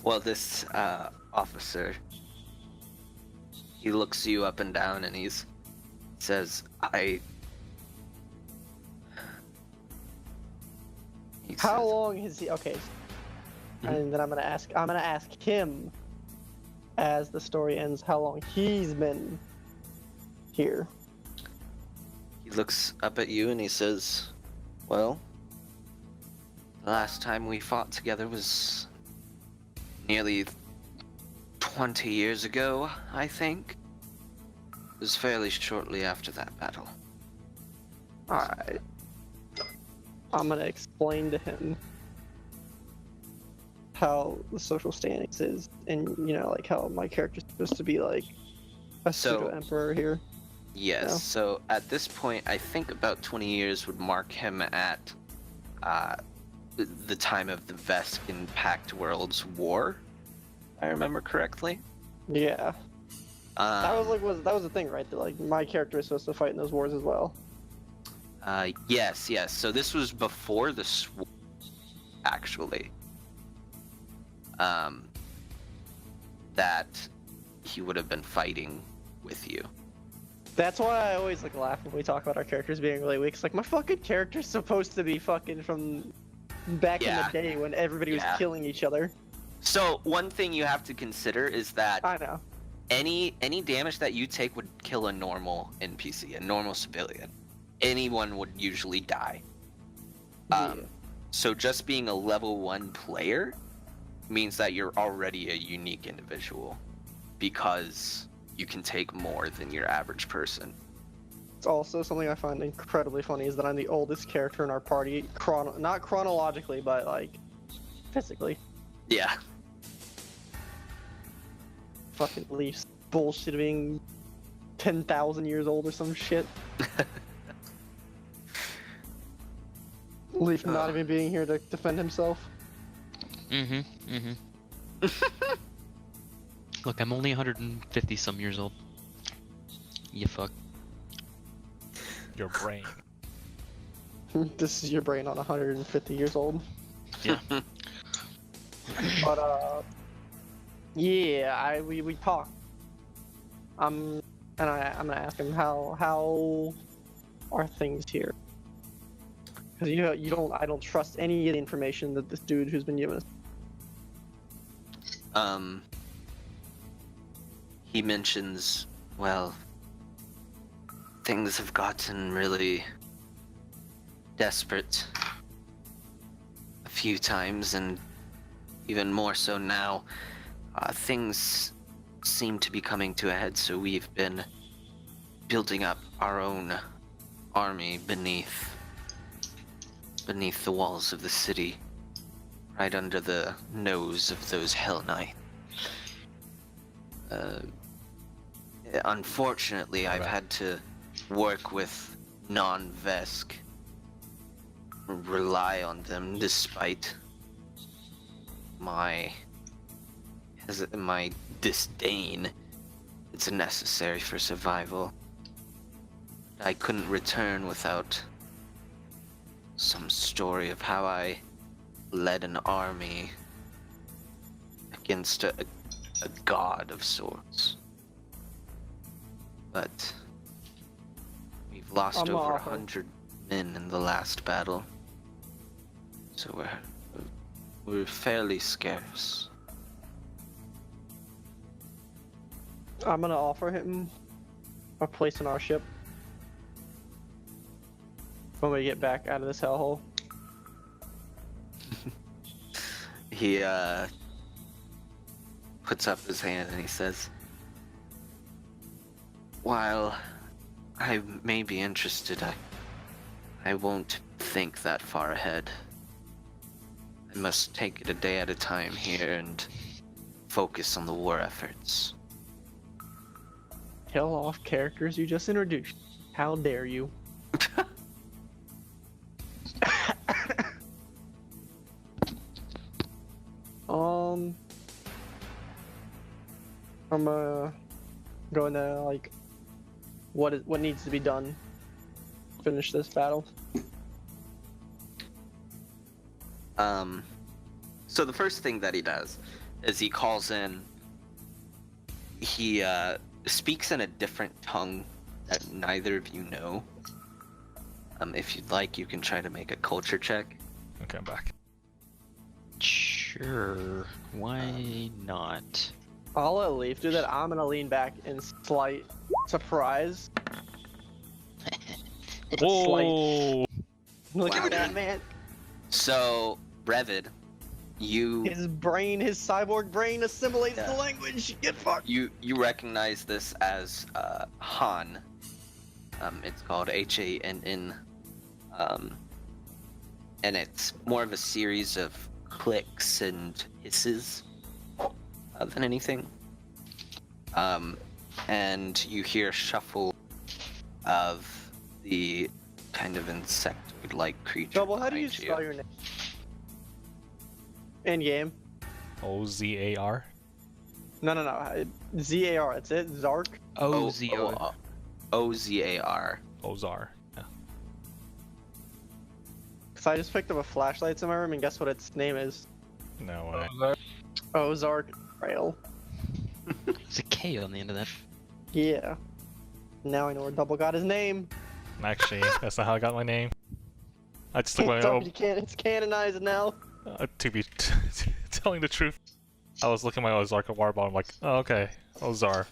Well, this officer, he looks you up and down, and he says, How long has he? Okay, and then I'm gonna ask him, as the story ends, how long he's been here. He looks up at you and he says, well, the last time we fought together was nearly 20 years ago, I think. It was fairly shortly after that battle. Alright. I'm gonna explain to him how the social standings is, and you know, like how my character's supposed to be like a pseudo emperor here. Yes, No. so at this point, I think about 20 years would mark him at the time of the Veskin Pact Worlds War, if I remember correctly. Yeah. That was the thing, right? That like my character is supposed to fight in those wars as well. Yes. So this was before the actually. That he would have been fighting with you. That's why I always like laugh when we talk about our characters being really weak. It's like my fucking character's supposed to be fucking from back in the day when everybody was killing each other. So one thing you have to consider is that I know. any damage that you take would kill a normal NPC, a normal civilian. Anyone would usually die. So just being a level 1 player means that you're already a unique individual, because you can take more than your average person. It's also something I find incredibly funny is that I'm the oldest character in our party, not chronologically, but like physically. Yeah. Fucking Leafs bullshit being 10,000 years old or some shit. Leaf not even being here to defend himself. Look, I'm only 150 some years old. You fuck. Your brain. This is your brain on 150 years old. Yeah. But yeah, we talked I'm gonna ask him how are things here? Because I don't trust any of the information that this dude who's been giving us. He mentions, well, things have gotten really desperate a few times, and even more so now. Things seem to be coming to a head, so we've been building up our own army beneath the walls of the city, right under the nose of those Hell Knights. Unfortunately, I've had to work with non-Vesk, rely on them despite my disdain. It's necessary for survival. I couldn't return without some story of how I led an army against a god of sorts. But we've lost over 100 men in the last battle, so we're fairly scarce. I'm gonna offer him a place on our ship when we get back out of this hellhole. He puts up his hand and he says, while I may be interested, I won't think that far ahead. I must take it a day at a time here and focus on the war efforts. Kill off characters you just introduced. How dare you? I'm going to like what needs to be done. Finish this battle. So the first thing that he does is he calls in. He speaks in a different tongue that neither of you know. If you'd like, you can try to make a culture check. Okay, I'm back. Sure. Why not? I'll let Leaf do that. I'm gonna lean back in slight surprise. Whoa! Look Wow. at that man. So, Revid, you His cyborg brain assimilates Yeah. the language. Get fucked. you recognize this as Han. It's called Hann. And it's more of a series of clicks and hisses than anything. And you hear shuffle of the kind of insectoid-like creature. Double, how do you behind spell your name? In game. Ozar. No. Z-A-R, that's it? Zark? Ozio. Ozar. Ozar. Yeah. Because I just picked up a flashlight in my room and guess what its name is? No way. Ozark Trail. There's a K on the end of that. Yeah. Now I know where Double got his name. Actually, that's not how I got my name. I just took my Double, it's canonized now. to be telling the truth, I was looking at my Ozarka water bottle. I'm like, oh, okay, Ozar.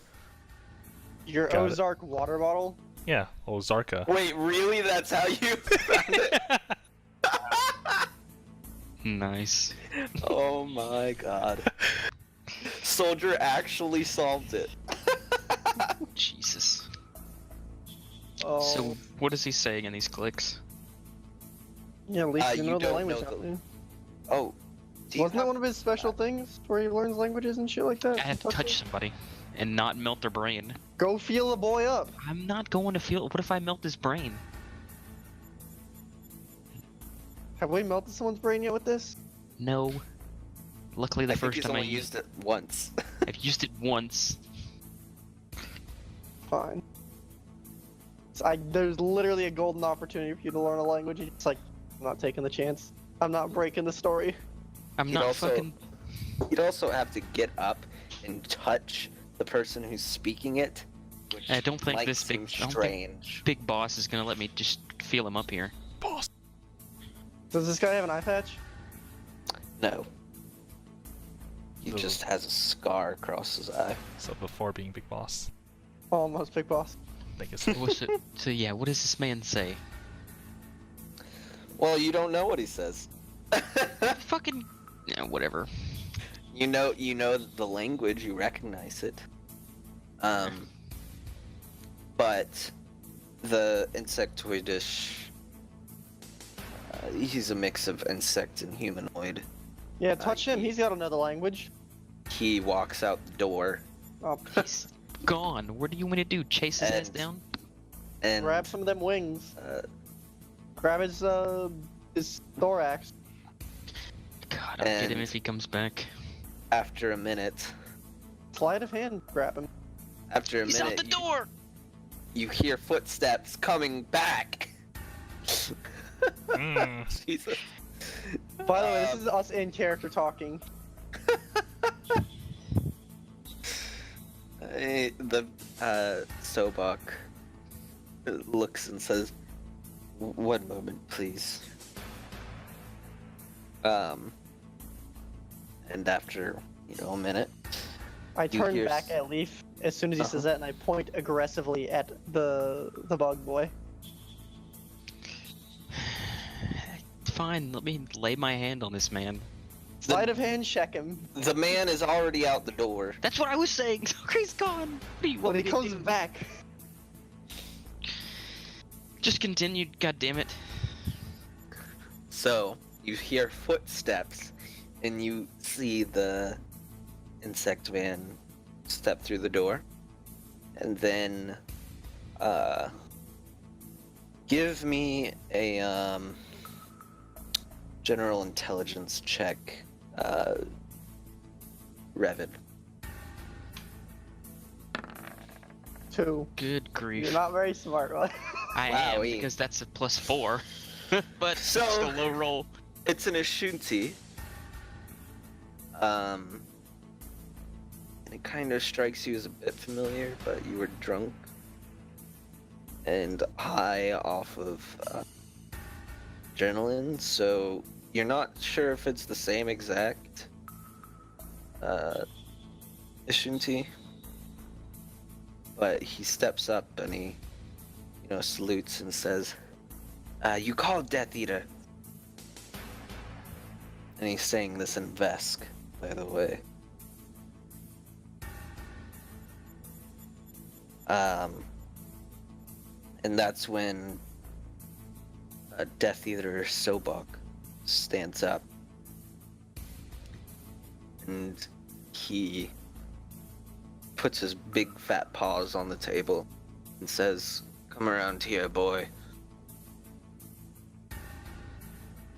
Your Got it. Ozark water bottle? Yeah, Ozarka. Wait, really? That's how you found it? Nice. Oh my god. Solger actually solved it. Jesus. Oh. So, what is he saying in these clicks? Yeah, at least you you know the don't language. know the- out there. Oh. do you Wasn't that have- one of his special things where he learns languages and shit like that? I have to touch somebody and not melt their brain. Go feel the boy up. I'm not going to feel. What if I melt his brain? Have we melted someone's brain yet with this? No. Luckily, the I think first he's time I only used it once. I've used it once. Fine. There's literally a golden opportunity for you to learn a language. It's like, I'm not taking the chance. I'm not breaking the story. I'm You'd not also- fucking. You'd also have to get up and touch the person who's speaking it which I don't think might this big- seem I don't think- strange. Big boss is gonna let me just feel him up here. Boss. Does this guy have an eye patch? No. He No. just has a scar across his eye. So before being big boss, Almost big boss. I think it's What's it? So yeah, what does this man say? Well, you don't know what he says. Fucking, yeah, whatever. You know the language. You recognize it. But the insectoidish. He's a mix of insect and humanoid. Yeah, touch him. He's got another language. He walks out the door Oh, He's gone. What do you want to do? Chase his ass And- down? and grab some of them wings. Grab his thorax. God, I'll get him And- if he comes back. after a minute, Sleight of hand. Grab him. He's out the door. you hear footsteps coming back. Mm. Jesus. By the way, this is us in character talking. The Sobok looks and says, "One moment, please." And after a minute, I You turn hear back s- at Leaf as soon as he says that, and I point aggressively at the bug boy. Fine, let me lay my hand on this man. Sleight of hand, check him. the man is already out the door. That's what I was saying. He's gone. What do you When want he me to comes do? back, Just continue. God damn it. So you hear footsteps, and you see the insect man step through the door, and then give me a general intelligence check, Revid. 2. Good grief. You're not very smart, right? I am Wowee. because that's a +4. But So- just a low roll. It's an Ashunti. And it kind of strikes you as a bit familiar, but you were drunk and high off of adrenaline, so you're not sure if it's the same exact Ashunti. But he steps up and he, salutes and says, "You called Death Eater." And he's saying this in Vesk, by the way. And that's when Death Eater Sobok stands up. And he puts his big fat paws on the table and says, "Come around here, boy."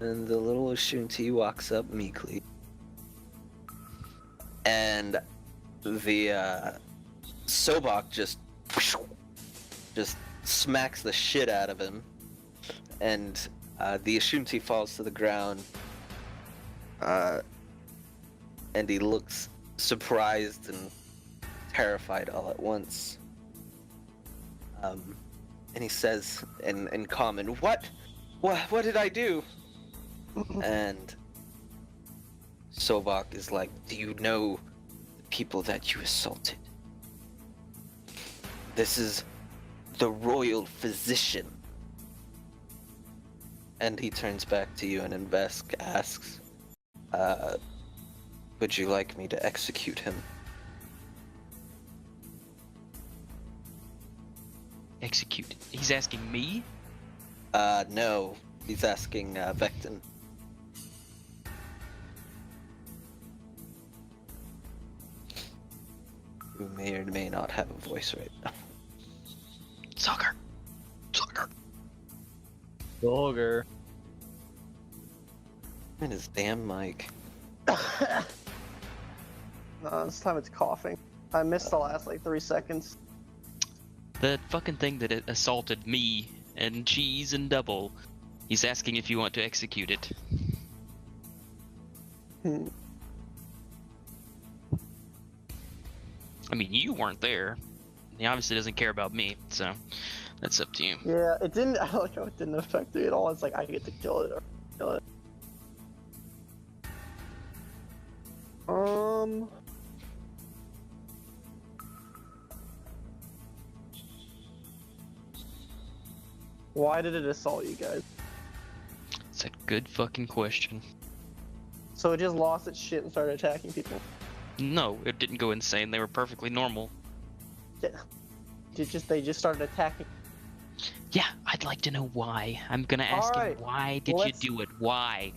And the little Ashunti walks up meekly. And the Sobok just smacks the shit out of him. And the Ashunti falls to the ground. And he looks surprised and terrified all at once. And he says in common, What did I do?" And Sobok is like, "Do you know the people that you assaulted? This is the royal physician." And he turns back to you and in Vesk asks, "Would you like me to execute him?" Execute. He's asking me? No. He's asking Vectin. Who may or may not have a voice right now. Solger. Solger. Solger. And his damn mic. No, this time it's coughing. I missed the last 3 seconds. The fucking thing that assaulted me and cheese and double. He's asking if you want to execute it. Hmm. I mean, you weren't there. He obviously doesn't care about me, so that's up to you. Yeah, it didn't. I like how it didn't affect me at all. It's like I get to kill it or kill it. Why did it assault you guys? It's a good fucking question. So it just lost its shit and started attacking people. No, it didn't go insane. They were perfectly normal. Yeah. They just started attacking. Yeah, I'd like to know why. I'm gonna ask him, Alright, why did you do it? Why?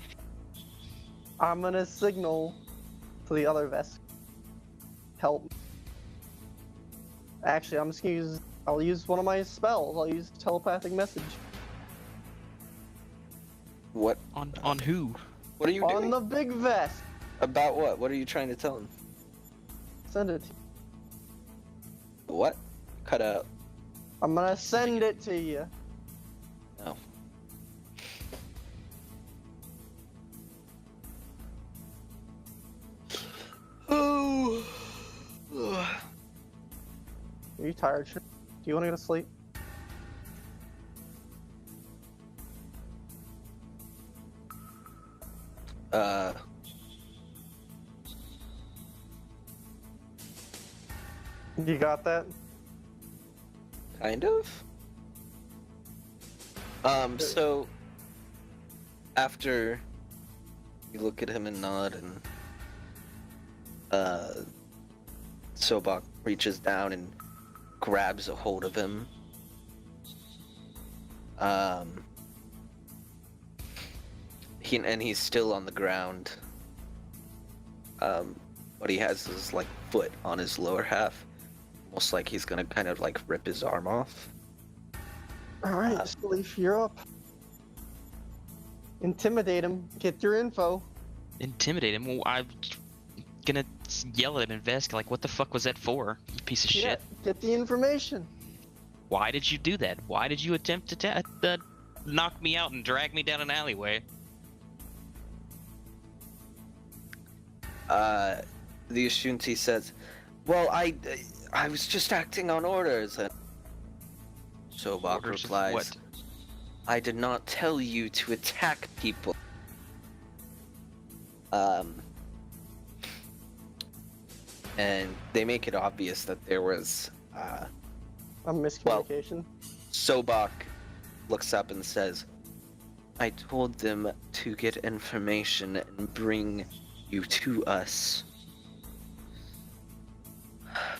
I'm gonna signal to the other vest. Help. Actually, I'm just gonna I'll use one of my spells. I'll use telepathic message. What? On who? What are you On doing? the big vest. About what? What are you trying to tell him? Send it. What? Cut out. I'm gonna send it to you. No. Oh. Are you tired? Do you want to go to sleep? You got that? Kind of. So after you look at him and nod, and Sobak reaches down and grabs a hold of him. He's still on the ground. But he has his like foot on his lower half, almost like he's gonna kind of like rip his arm off. Alright, Leaf, you're up. Intimidate him. Get your info. Intimidate him? Well, I'm gonna yell at him and Vesk, like, what the fuck was that for? You piece of shit. Get the information. Why did you do that? Why did you attempt to knock me out and drag me down an alleyway? The Ashunti says, well, I was just acting on orders, and Sobak Orders of replies, what? I did not tell you to attack people. And they make it obvious that there was, A miscommunication. Sobak looks up and says, I told them to get information and bring you to us.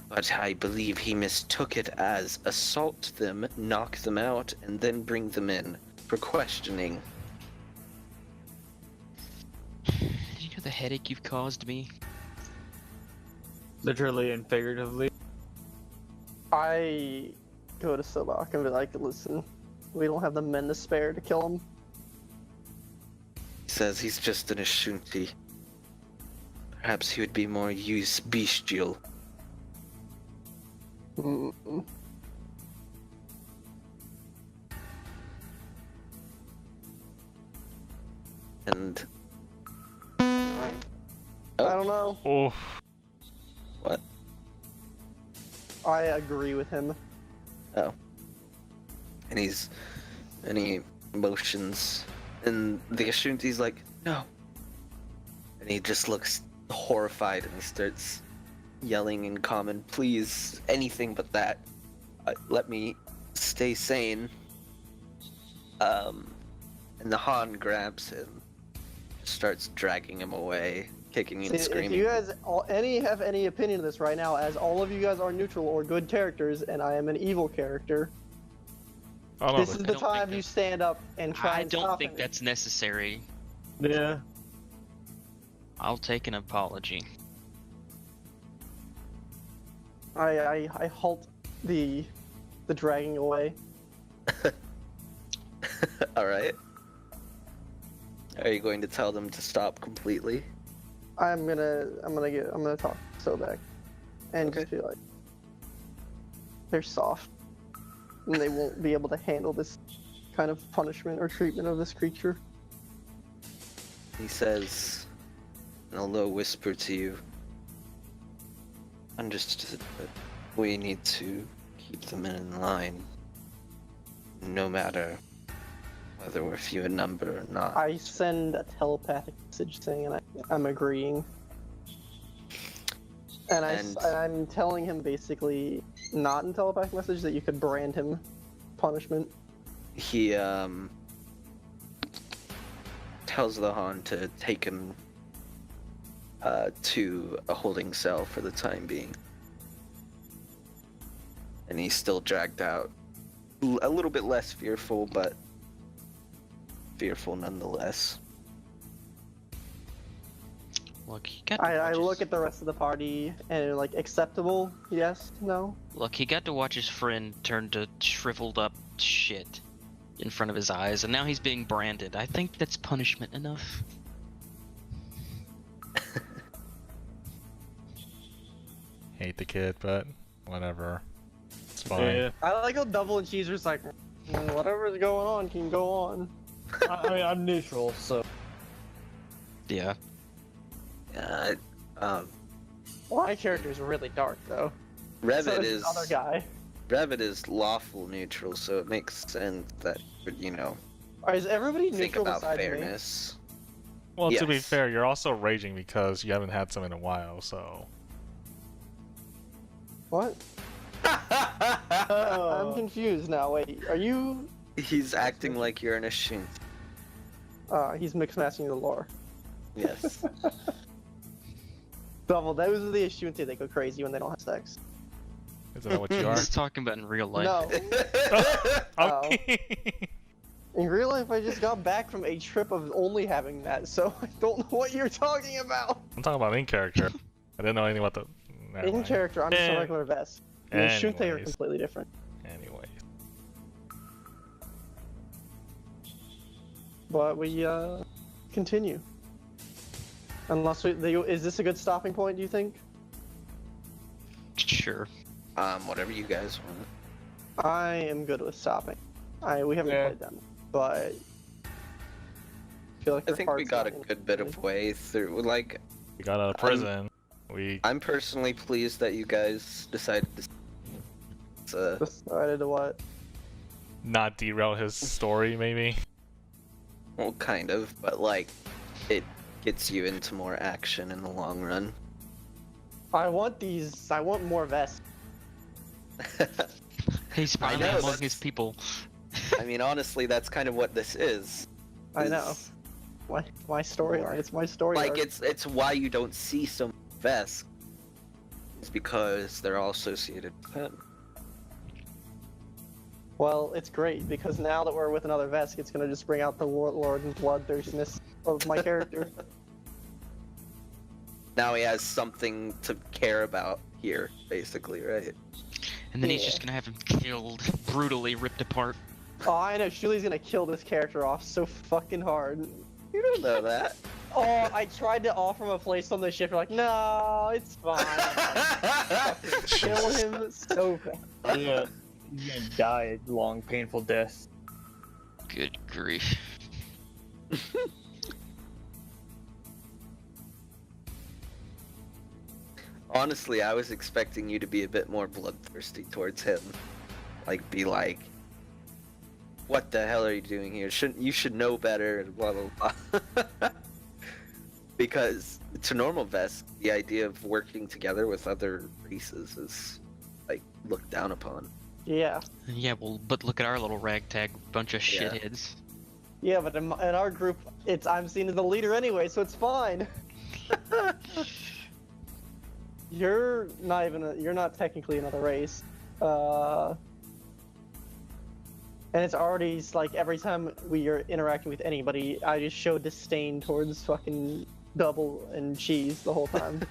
But I believe he mistook it as assault them, knock them out, and then bring them in for questioning. Do you know the headache you've caused me? Literally and figuratively. I go to Sobak and be like, listen, we don't have the men to spare to kill him. He says he's just an Ashunti. Perhaps he would be more bestial. Mm-mm. And I don't know. Oh, what? I agree with him. Oh. And he motions, and the Ashunti's like, no. And he just looks horrified, and he starts yelling in common, please, anything but that. Let me stay sane. And the Han grabs him, starts dragging him away, kicking and screaming. If you guys have any opinion of this right now, as all of you guys are neutral or good characters, and I am an evil character, this is the time you stand up and try and stop I don't think him. that's necessary. Yeah. I'll take an apology. I halt the dragging away. Alright. Are you going to tell them to stop completely? I'm gonna talk so back, and just be like, they're soft, and they won't be able to handle this kind of punishment or treatment of this creature. He says in a low whisper to you, understood, but we need to keep them in line, no matter whether we're few in number or not. I send a telepathic message saying I'm agreeing. And I'm telling him basically, not in telepathic message, that you could brand him punishment. He tells the Han to take him to a holding cell for the time being. And he's still dragged out. A little bit less fearful, but fearful nonetheless. Look, he got. I look at the rest of the party and like, acceptable? Yes? No? Look, he got to watch his friend turn to shriveled up shit in front of his eyes, and now he's being branded. I think that's punishment enough. Hate the kid, but whatever. It's fine. Yeah. I like how Double and Cheeser's like, whatever's going on can go on. I mean, I'm neutral, so. Yeah. My character's really dark though. So Revit is is the other guy. Revit is lawful neutral, so it makes sense that Is everybody think neutral about besides me? fairness. Well, to be Yes. fair, you're also raging because you haven't had some in a while, so. What? I'm confused now. Wait, are you? He's acting like you're an Ashun. He's mixed matching the lore. Yes. Double. Those are the Ashunte that go crazy when they don't have sex. Isn't that what you are? He's talking about in real life. No. Okay. In real life, I just got back from a trip of only having that, so I don't know what you're talking about. I'm talking about in character. I didn't know anything about the. Never In mind. character, I'm just a Eh. regular vest. The Ashunte are Anyways. completely different. Anyway. But we continue. Unless is this a good stopping point? Do you think? Sure. Whatever you guys want. I am good with stopping. We haven't Yeah. played them, but I feel like I their think we heart's got a not good bit of interested. way through. Like, We got out of prison. We. I'm personally pleased that you guys decided to. Decided to what? Not derail his story, maybe. Well, kind of, but like, it gets you into more action in the long run. I want these. I want more vests. He's finally know, among that's- his people. I mean, honestly, that's kind of what this is. I know. is, My storyline. It's my story. Like, arc. it's why you don't see so many vests. It's because they're all associated with him. Well, it's great because now that we're with another vest, it's gonna just bring out the warlord and bloodthirstiness of my character. Now he has something to care about here, basically, right? And then he's Yeah. just gonna have him killed, brutally ripped apart. Oh, I know. Shuli's gonna kill this character off so fucking hard. You don't know that. Oh, I tried to offer him a place on the ship. You're like, no, it's fine. Kill him so fast. Yeah. He's gonna die a long, painful death. Good grief. Honestly, I was expecting you to be a bit more bloodthirsty towards him. Like, be like, what the hell are you doing here? You should know better, and blah, blah, blah. Because to normal vests, the idea of working together with other races is, like, looked down upon. Yeah. Yeah, well, but look at our little ragtag bunch of Yeah. shitheads. Yeah, but in our group, I'm seen as the leader anyway, so it's fine. You're not technically another race. And it's already like every time we are interacting with anybody, I just show disdain towards fucking Double and Cheese the whole time.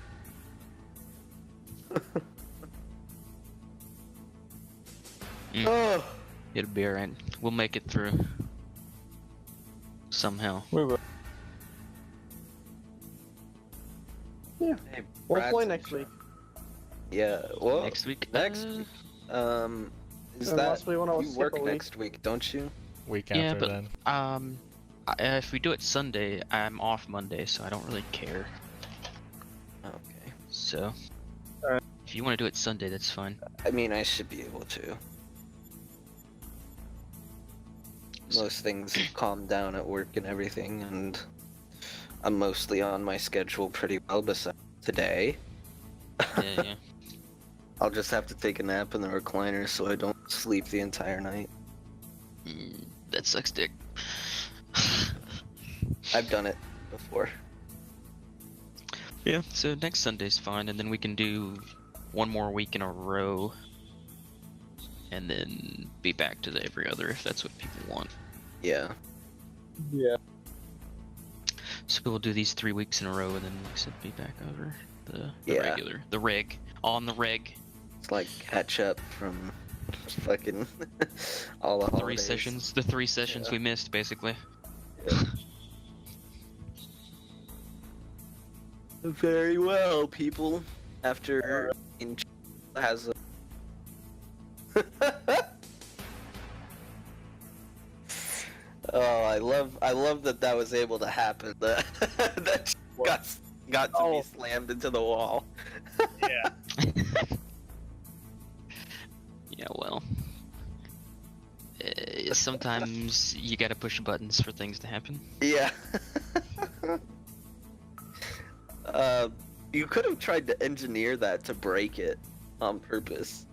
Oh, It'll be alright. We'll make it through. Somehow. hey, We'll Brad's play in next chat. week. Yeah, well, Next week? next week. Is Unless that we wanna you skip work a week. next week, don't you? Week Yeah, after but- then. If we do it Sunday, I'm off Monday, so I don't really care. Okay. So. Alright. If you want to do it Sunday, that's fine. I mean, I should be able to. Most things have calmed down at work and everything, and I'm mostly on my schedule pretty well besides today. Yeah. I'll just have to take a nap in the recliner so I don't sleep the entire night. That sucks dick. I've done it before. Yeah, so next Sunday's fine, and then we can do one more week in a row, and then be back to the every other if that's what people want. Yeah. Yeah. So we'll do these 3 weeks in a row, and then like I said, be back over the Yeah. regular, the reg, on the reg. It's like catch up from fucking all the holidays. The 3 sessions Yeah. we missed, basically. Very well, people. After has a oh, I love that was able to happen. That got to be slammed into the wall. Yeah. Yeah, well. Sometimes you gotta push buttons for things to happen. Yeah. You could have tried to engineer that to break it on purpose.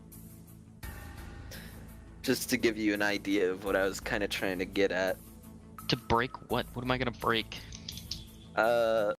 Just to give you an idea of what I was kind of trying to get at. To break what? What am I gonna break?